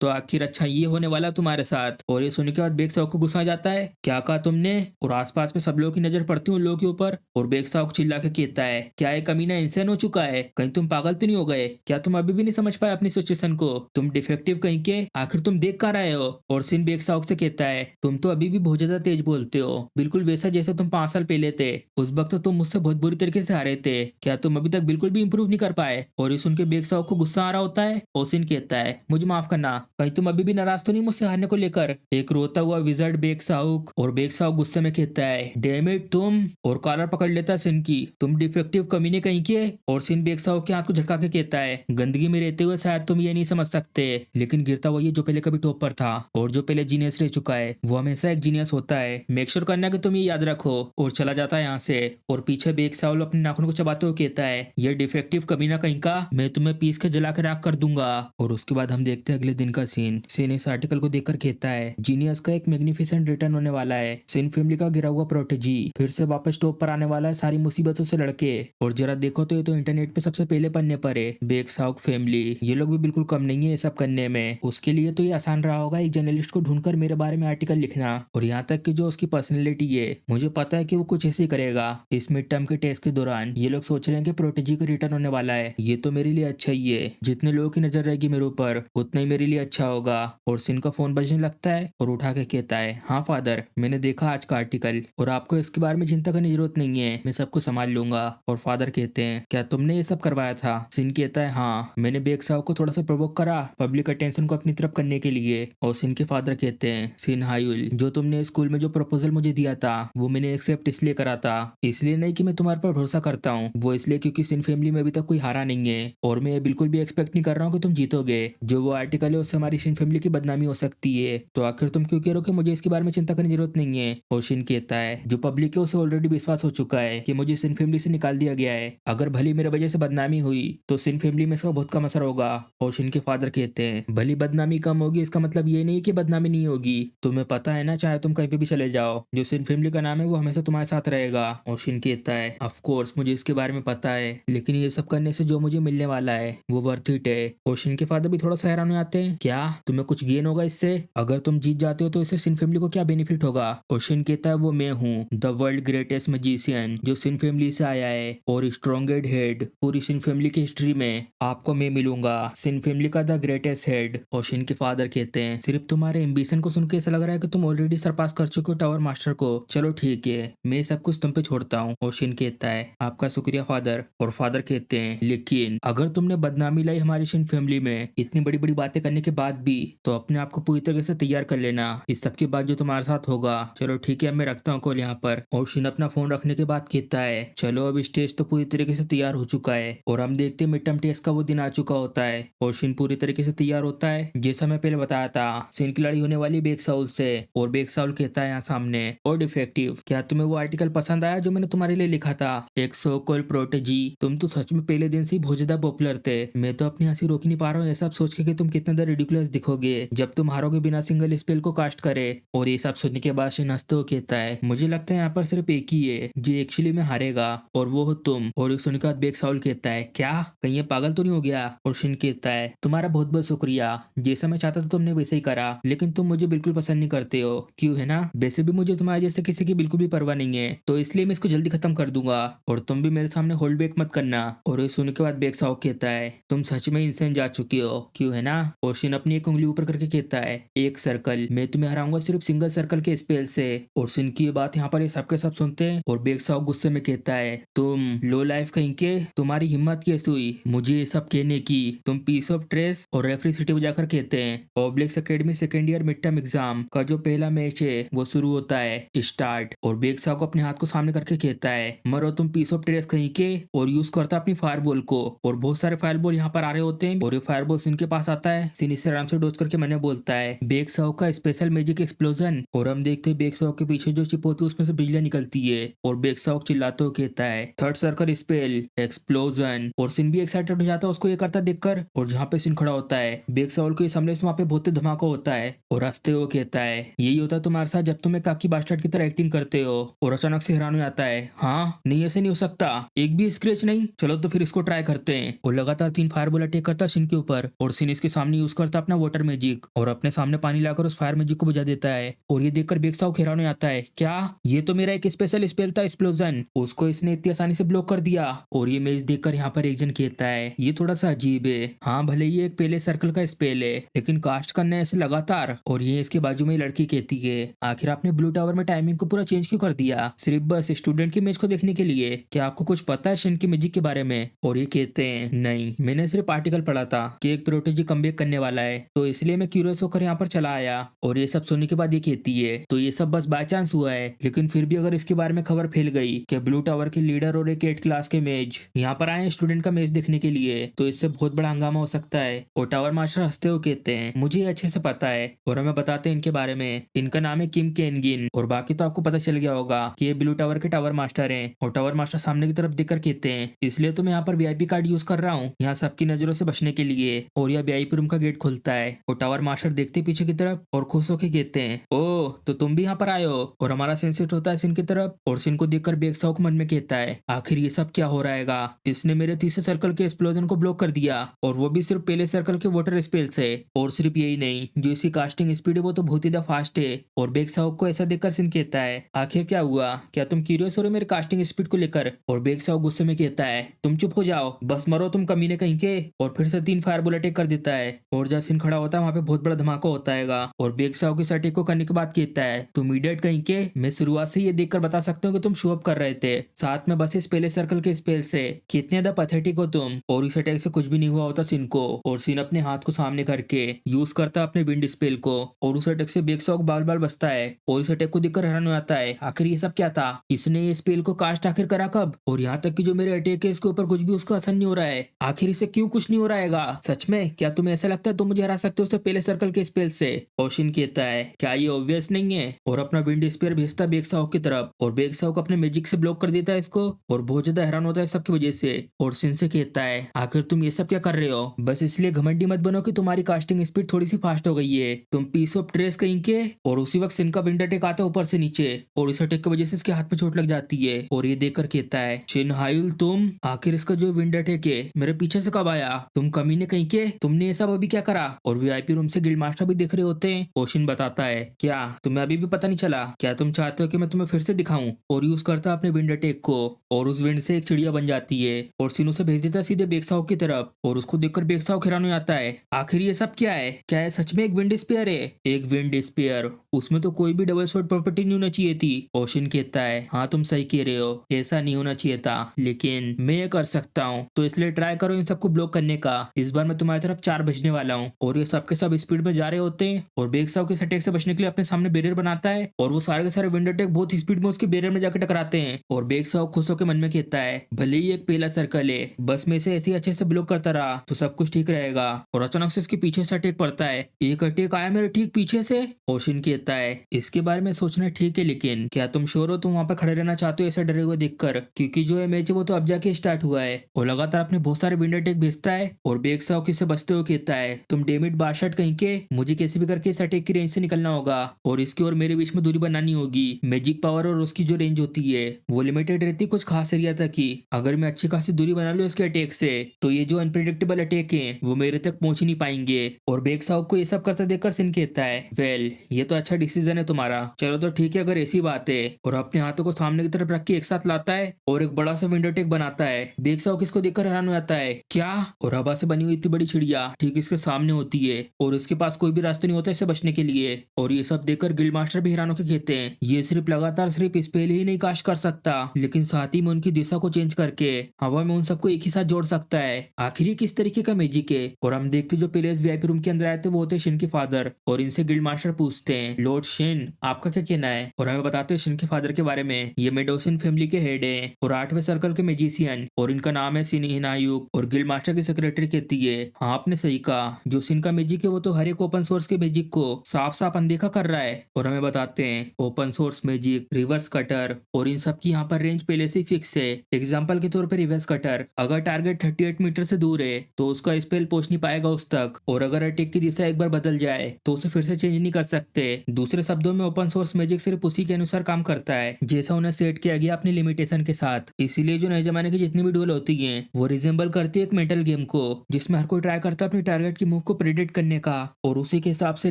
तो आखिर अच्छा ये होने वाला तुम्हारे साथ? और ये सुनने के बाद बेग साहुक को गुस्सा आ जाता है, क्या कहा तुमने? और आसपास में सब लोगों की नजर पड़ती है उन लोगों के ऊपर। और बेग साहुक चिल्ला के कहता है, क्या ये कमीना इंसान हो चुका है? कहीं तुम पागल तो नहीं हो गए? क्या तुम अभी भी नहीं समझ पाए अपनी सिचुएशन को? तुम डिफेक्टिव कहीं के, आखिर तुम देख कर रहे हो? और सिन बेग साहुक से कहता है, तुम तो अभी भी बहुत ज्यादा तेज बोलते हो, बिल्कुल वैसा जैसे तुम 5 साल पहले थे। उस वक्त तो तुम मुझसे बहुत बुरी तरीके से हारे थे, क्या तुम अभी तक बिल्कुल भी इंप्रूव नहीं कर पाए? और ये सुन के बेग साहुक को गुस्सा आ रहा होता है। और सिन कहता है, मुझे माफ करना, कहीं तुम अभी भी नाराज तो नहीं मुझसे हारने को लेकर? एक रोता हुआ विजर्ड बेग साहुक। और बेग साहुक गुस्से में कहता है, डैम इट तुम, और कॉलर पकड़ लेता है सिन की, तुम डिफेक्टिव कमीने कहीं के। और सिन बेग साहुक के हाथ को झटका के कहता है, गंदगी में रहते हुए शायद तुम ये नहीं समझ सकते, लेकिन गिरता वही है जो पहले कभी टॉप पर था और जो पहले जीनियस रह चुका है वो हमेशा एक जीनियस होता है। मेक श्योर करना कि तुम ये याद रखो। और चला जाता है यहाँ से। और पीछे बेग साहुक अपने नाखून को चबाते हुए कहता है, ये डिफेक्टिव कमीना कहीं का, मैं तुम्हें पीस के जला के राख कर दूंगा। होगा। और उसके बाद हम देखते हैं अगले दिन का सीन। सीन इस आर्टिकल को देखकर कहता है जीनियस का एक मैग्निफिसेंट रिटर्न होने वाला है। सिन फैमिली का गिरा हुआ प्रोटेजी फिर से वापस टॉप पर आने वाला है सारी मुसीबतों से लड़के। और जरा देखो तो ये तो इंटरनेट पे सबसे पहले पन्ने पर है। बेक्साउक फैमिली ये लोग भी बिल्कुल कम नहीं है ये सब करने में। उसके लिए तो ये आसान रहा होगा एक जर्नलिस्ट को ढूंढकर मेरे बारे में आर्टिकल लिखना। और यहाँ तक कि जो उसकी पर्सनैलिटी है मुझे पता है कि वो कुछ ऐसे ही करेगा। इस मिड टर्म के टेस्ट के दौरान ये लोग सोच रहे हैं कि प्रोटेजी का रिटर्न होने वाला है। ये तो मेरे लिए अच्छा ही है। जितने लोगों की नजर रहेगी मेरे ऊपर उतना ही मेरे लिए अच्छा होगा। और सिन का फोन बजने लगता है और उठा के कहता है हाँ फादर, मैंने देखा आज का आर्टिकल और आपको इसके बारे में चिंता करने की जरूरत नहीं है, मैं सबको संभाल लूंगा। और फादर कहते हैं क्या तुमने ये सब करवाया था? सिन कहता है हाँ, मैंने बेक्साओ को थोड़ा सा प्रोवोक करा पब्लिक अटेंशन को अपनी तरफ करने के लिए। और सिन के फादर कहते हैं सिन हायुल, जो तुमने स्कूल में जो प्रपोजल मुझे दिया था वो मैंने एक्सेप्ट इसलिए करा था, इसलिए नहीं कि मैं तुम्हारे पर भरोसा करता हूँ, वो इसलिए क्योंकि सिन फैमिली में अभी तक कोई हारा नहीं है और मैं बिल्कुल भी एक्सपेक्ट नहीं कर रहा हूँ कि तुम जीतोगे। जो वो आर्टिकल है उससे हमारी सिन फैमिली की बदनामी हो सकती है, तो आखिर तुम क्यों कह रहे हो कि मुझे इसके बारे में चिंता करने की जरूरत नहीं है। और शिन कहता है जो पब्लिक है उसे ऑलरेडी विश्वास हो चुका है कि मुझे सिन फैमिली से निकाल दिया गया है। अगर भली मेरे वजह से बदनामी हुई तो सिन फैमिली में इसका बहुत कम असर होगा। और शिन के फादर कहते हैं भली बदनामी कम होगी इसका मतलब ये नहीं कि बदनामी नहीं होगी, तुम्हें पता है ना, चाहे तुम कहीं पे भी चले जाओ जो सिन फैमिली का नाम है वो हमेशा तुम्हारे साथ रहेगा। और शिन कहता है ऑफ कोर्स मुझे इसके बारे में पता है, लेकिन ये सब करने से जो मुझे मिलने वाला है वो वर्थ इट है। और शिन के फादर भी थोड़ा सा हैरान हो जाते हैं क्या तुम्हें कुछ गेन होगा इससे? अगर तुम जीत जाते हो तो इससे सिन फैमिली को क्या बेनिफिट होगा? और शिन कहता है वो मैं हूँ द वर्ल्ड ग्रेटेस्ट मैजिशियन जो सिन फैमिली से आया है और स्ट्रॉन्गेस्ट हेड पूरी सिन फैमिली की हिस्ट्री में आपको मैं मिलूंगा, सिन फैमिली का द ग्रेटेस्ट हेड। और शिन के फादर कहते हैं सिर्फ तुम्हारे एम्बिशन को सुन के ऐसा लग रहा है कि तुम ऑलरेडी सरपास कर चुके हो टावर मास्टर को, चलो ठीक है मैं सब कुछ तुम पे छोड़ता हूँ। और शिन कहता है आपका शुक्रिया फादर। और फादर कहते हैं लेकिन अगर तुमने बदनामी लाई हमारी सिन फैमिली में इतनी बड़ी बड़ी बातें करने के बाद भी तो अपने आप को पूरी तरह से तैयार कर लेना इस सब के बाद जो तुम्हारे साथ होगा। चलो ठीक है मैं रखता हूँ कॉल यहाँ पर। और शिन अपना फोन रखने के बाद कहता है चलो अब स्टेज तो पूरी तरीके से तैयार हो चुका है और हम देखते हैं मिड टर्म टेस्ट का वो दिन आ चुका होता है। और शिन पूरी तरीके से तैयार होता है जैसा मैं पहले बताया था। शिन की लड़ाई होने वाली बेक्साउल से और बेक्साउल कहता है यहाँ सामने और डिफेक्टिव क्या तुम्हें वो आर्टिकल पसंद आया जो मैंने तुम्हारे लिए लिखा था एक सो कॉल प्रोटेजी? तुम तो सच में पहले दिन से ही बहुत ज्यादा पॉपुलर थे। मैं तो अपनी हंसी रोक नहीं पा रहा हूँ ऐसा सोच के कि तुम कितने ज्यादा रिडिकुलस दिखोगे जब तुम हारोगे बिना सिंगल स्पेल को कास्ट करे। और ये सब सुनने के बाद शिन हंसते हुए कहता है मुझे लगता है यहाँ पर सिर्फ एक ही है जो एक्चुअली में हारेगा और वो हो तुम। और एक सुनने के बाद बेक्साउल कहता है क्या कहीं ये पागल तो नहीं हो गया? और शिन कहता है तुम्हारा बहुत बहुत शुक्रिया, जैसा मैं चाहता था तुमने वैसे ही करा, लेकिन तुम मुझे बिल्कुल पसंद नहीं करते हो क्यों है ना? वैसे भी मुझे तुम्हारे जैसे किसी की बिल्कुल भी परवाह नहीं है तो इसलिए मैं इसको जल्दी खत्म कर दूंगा और तुम भी मेरे सामने होल्ड बैक मत करना। और ये सुनने के बाद बेक्साउल कहता है तुम सच में इंसान जा चुके हो क्यों है ना? और शिन अपनी एक उंगली ऊपर करके कहता है एक सर्कल, मैं तुम्हें हराऊंगा सिर्फ सिंगल सर्कल के स्पेल से। और शिन की ये बात यहाँ पर ये सबके सब सुनते हैं और बेक्साओ गुस्से में कहता है तुम लो लाइफ कहीं के, तुम्हारी हिम्मत कैसे हुई मुझे ये सब कहने की? तुम पीस ऑफ ट्रेस। और रेफरी सिटी बजाकर कहते हैं obliques academy second year mid term exam का जो पहला मैच है वो शुरू होता है स्टार्ट। और बेक्साओ को अपने हाथ को सामने करके कहता है मरो तुम पीस ऑफ ट्रेस कहीं के, और यूज करता अपनी फायर बॉल को। और बहुत सारे फायर बॉल यहाँ पर आ रहे होते हैं और ये फायर बॉल सिन के पास आता है। सिन इससे आराम से डोज करके मैंने बोलता है बेक्साओ का स्पेशल मैजिक एक्सप्लोजन। और हम देखते हैं बेक्साओ के पीछे जो चिप होती है उसमें से बिजली निकलती है और बेक्साओ चिल्लाते हुए कहता है थर्ड सर्कल स्पेल एक्सप्लोजन। और सिन भी एक्साइटेड हो जाता है उसको ये करता देखकर। और जहाँ पे सिन खड़ा होता है बेक्साओ को इस हमले से वहाँ पे बहुत धमाका होता है और हंसते हुए कहता है यही होता है तुम्हारे साथ जब तुम एक काकी बास्टर्ड की तरह एक्टिंग करते हो। और अचानक से हैरान हो जाता है हाँ नहीं ऐसे नहीं हो सकता, एक भी स्क्रैच नहीं, चलो तो फिर इसको ट्राई करते हैं। और लगातार 3 फायरबॉल अटैक करता है सिन के ऊपर और सिन इसके सामने यूज करता है अपना वाटर मैजिक और अपने सामने पानी लाकर उस फायर मैजिक को बुझा देता है। और ये देखकर बेक्साओ हैरान हो जाता है क्या ये तो मेरा एक स्पेशल स्पेल था एक्सप्लोजन, उसको इसने इतनी आसानी से ब्लॉक कर दिया। और ये मैच देखकर यहाँ पर एक जन कहता है ये थोड़ा सा अजीब है, हाँ भले ये एक पहले सर्कल का स्पेल है लेकिन कास्ट करना है ऐसे लगातार। और ये इसके बाजू में लड़की कहती है आखिर आपने ब्लू टावर में टाइमिंग को पूरा चेंज क्यों कर दिया, सिर्फ बस स्टूडेंट की मैच को देखने के लिए? क्या आपको कुछ पता है शिन की मैजिक के बारे में? और ये कहते हैं नहीं, मैंने सिर्फ आर्टिकल पढ़ा था कि एक प्रोटेजी कमबैक करने वाला है तो इसलिए मैं क्यूरियस होकर यहाँ पर चला आया। और ये सब सुनने के बाद ये कहती है तो ये सब बस बाय चांस हुआ है, लेकिन फिर भी अगर इसके बारे में खबर फैल गई कि ब्लू टावर के लीडर और एक 8 क्लास के मेज यहाँ पर आए स्टूडेंट का मैच देखने के लिए तो इससे बहुत बड़ा हंगामा हो सकता है। और टावर मास्टर हंसते हुए कहते हैं मुझे अच्छे से पता है और हमें बताते हैं इनके बारे में, इनका नाम है किम केनगिन और बाकी तो आपको पता चल गया होगा कि ये ब्लू टावर के टावर मास्टर हैं। और टावर मास्टर सामने की तरफ देखकर कहते हैं इसलिए तो मैं यहाँ पर वीआईपी कार्ड यूज कर रहा हूँ यहाँ सबकी नजरों से बचने के लिए। और यह वीआईपी रूम का गेट खुलता है और टावर मास्टर देखते पीछे की तरफ और खुश होकर कहते हैं, ओ तो तुम भी यहाँ पर आए हो। और हमारा सेंसेट होता है सिन की तरफ और सिन को देखकर बेक्साओ को मन में कहता है, आखिर ये सब क्या हो रहा है, इसने मेरे तीसरे सर्कल के एक्सप्लोजन को ब्लॉक कर दिया और वो भी सिर्फ पहले सर्कल के वाटर स्पेल से। और सिर्फ यही नहीं, जो इसकी कास्टिंग स्पीड है वो तो बहुत ही फास्ट है। और बेक्साओ को ऐसा देखकर सिन कहता है, आखिर क्या हुआ, क्या तुम क्यूरियस हो रहे मेरे कास्टिंग स्पीड को लेकर। और बेक्साओ गुस्से में कहता है, तुम चुप हो जाओ, बस मरो तुम कमीने कहीं के। और फिर से 3 फायरबॉल अटैक कर देता है। और जहाँ सिन खड़ा होता है वहाँ पे बहुत बड़ा धमाका होता है और बेक्साओ के अटैक को करने के बाद कहता है, तुम इडियट कहीं के, मैं शुरुआत से ये देखकर बता सकता हूँ कि तुम शो अप कर रहे थे साथ में बस इस पहले सर्कल के स्पेल से, कितने ज्यादा पैथेटिक हो तुम। और इस अटैक से कुछ भी नहीं हुआ होता सिन को। और सिन अपने हाथ को सामने करके यूज करता अपने विंड स्पेल को और उस अटैक से बेक्साओ बाल बाल बचता है। और इस अटैक को देखकर हैरान हो जाता है, आखिर ये सब क्या था, इसने ये स्पेल को कास्ट आखिर करा कब। और यहाँ तक कि जो मेरे अटैक है इसके ऊपर कुछ भी उसका असर नहीं हो रहा है, आखिर इसे क्यों कुछ नहीं हो रहा है। सच में क्या तुम्हें ऐसा लगता है तुम मुझे हरा सकते हो उससे पहले सर्कल के स्पेल से। और शिन कहता है, क्या ये ऑब्वियस नहीं है। और अपना विंड स्पेयर भेजता बेक्साओ की तरफ और बेक्साओ को अपने मैजिक से ब्लॉक कर देता है इसको। और बहुत ज्यादा हैरान होता है सबकी वजह से। और शिन से कहता है, आखिर तुम ये सब क्या कर रहे हो, बस इसलिए घमंडी मत बनो कि तुम्हारी कास्टिंग स्पीड थोड़ी सी फास्ट हो गई है, तुम पीस ऑफ ट्रेस कहीं के। और उसी वक्त शिन का विंड अटैक आता है ऊपर से नीचे और इस अटैक की वजह से इसके हाथ में चोट लग जाती है। और ये देखकर कहता है, शिन हायुल तुम, आखिर इसका जो विंड अटैक है मेरे पीछे से कब आया, तुम कमीने कहीं के, तुमने ये सब अभी क्या करा। और वीआईपी रूम से गिल्ड मास्टर भी देख रहे होते हैं। और शिन बताता है, क्या तुम्हें अभी भी पता नहीं चला, क्या तुम चाहते हो कि मैं तुम्हें फिर से दिखाऊं। और यूज करता अपने विंड अटैक को और उस विंड से एक चिड़िया बन जाती है और शिन उसे भेज देता है सीधे बेक्साओ की तरफ। और उसको देखकर बेक्साओ हैरान हो जाता है, आखिर ये सब क्या है, क्या है सच में एक विंड स्पेयर है। एक विंड स्पेयर, उसमें तो कोई भी डबल शॉट प्रॉपर्टी नहीं होना चाहिए थी। और शिन कहता है, हाँ तुम सही कह रहे हो, ऐसा नहीं होना चाहिए था, लेकिन मैं ये कर सकता हूँ, तो इसलिए ट्राई करो इन सबको ब्लॉक करने का। इस बार मैं तुम्हारी तरफ 4 बजने वाला हूँ। और ये सबके सब स्पीड में जा रहे होते हैं और बेक्साओ के अटैक से बचने के लिए अपने सामने बैरियर बनाता है और वो सारे के सारे विंड अटैक बहुत स्पीड में उसके बैरियर में जाकर टकराते हैं। और बेक्साओ खुश होकर मन में कहता है, भले ही एक पहला सर्कल है, बस मैं इसे ऐसे ही अच्छे से ब्लॉक करता रहा तो सब कुछ ठीक रहेगा। और अचानक से इसके पीछे से अटैक पड़ता है, एक अटैक आया मेरे ठीक पीछे से। ओशिन कहता है, इसके बारे में सोचना ठीक है, लेकिन क्या तुम श्योर हो तुम वहां पर खड़े रहना चाहते हो ऐसा डरे हुए देखकर, क्योंकि जो है मैच है वो तो अब जाके स्टार्ट हुआ है। और लगातार अपने बहुत सारे विंड अटैक भेजता है और बेक्साओ किससे बचते हुए कहता है, तुम डेमिट बाशट कहीं के, मुझे कैसे भी करके इस अटैक की रेंज से निकलना होगा और इसकी और मेरे बीच में दूरी बनानी होगी। मैजिक पावर और उसकी जो रेंज होती है वो लिमिटेड रहती है कुछ खास एरिया तक की। अगर मैं अच्छी खासी दूरी बना लूं इसके अटैक से तो ये जो अनप्रिडिक्टेबल अटैक है वो मेरे तक पहुंच ही नहीं पाएंगे। और बेक्साओ को ये सब करता देखकर सिन कहता है, वेल ये तो अच्छा डिसीजन है तुम्हारा, चलो तो ठीक है अगर ऐसी बात है। और अपने हाथों को सामने की तरफ रख के एक साथ लाता है और एक बड़ा सा विंडो अटैक बनाता है। बेक्साओ किसको देखकर हैरान हो जाता है, क्या। और हवा से बनी हुई इतनी बड़ी चिड़िया ठीक इसके सामने होती है और इसके पास कोई भी रास्ता नहीं होता इससे बचने के लिए। और ये सब देखकर गिल्ड मास्टर भी हैरान होकर कहते हैं, ये सिर्फ लगातार सिर्फ स्पेल ही नहीं कास्ट कर सकता, लेकिन साथ ही में उनकी दिशा को चेंज करके हवा में उन सबको एक ही साथ जोड़ सकता है। आखिर ये किस तरीके का मैजिक है। और हम देखते जो प्लेयर्स वीआईपी रूम के अंदर आए थे वो होते शिन के फादर। और इनसे गिल्ड मास्टर पूछते हैं, लॉर्ड शिन आपका क्या कहना है। और हमें बताते हैं शिन के फादर के बारे में, ये मेडोसिन फैमिली के हेड है और 8वें सर्कल के मैजिशियन और इनका नाम है सिन हिनायुक। और गिल्ड मास्टर की सेक्रेटरी कहती है, हाँ आपने सही कहा, जो सिन का मैजिक है वो तो हर एक ओपन सोर्स के मैजिक को साफ साफ अनदेखा कर रहा है। और हमें बताते हैं open source magic, reverse cutter और इन सब की यहाँ पर रेंज पहले से फिक्स है। एग्जाम्पल के तौर पर रिवर्स कटर, अगर टारगेट 38 मीटर से दूर है तो उसका स्पेल पहुंच नहीं पाएगा उस तक, और अगर अटैक की दिशा एक बार बदल जाए तो उसे फिर से चेंज नहीं कर सकते। दूसरे शब्दों में ओपन सोर्स मैजिक सिर्फ उसी के अनुसार काम करता है जैसा उन्हें सेट किया गया अपनी लिमिटेशन के साथ। इसीलिए जो नए जमाने की जितनी भी डुएल होती है वो रिजेंबल करती है एक मेंटल गेम को, जिसमें हर कोई ट्राई करता है अपने टारगेट की मूव को प्रेडिक्ट करने का और उसी के हिसाब से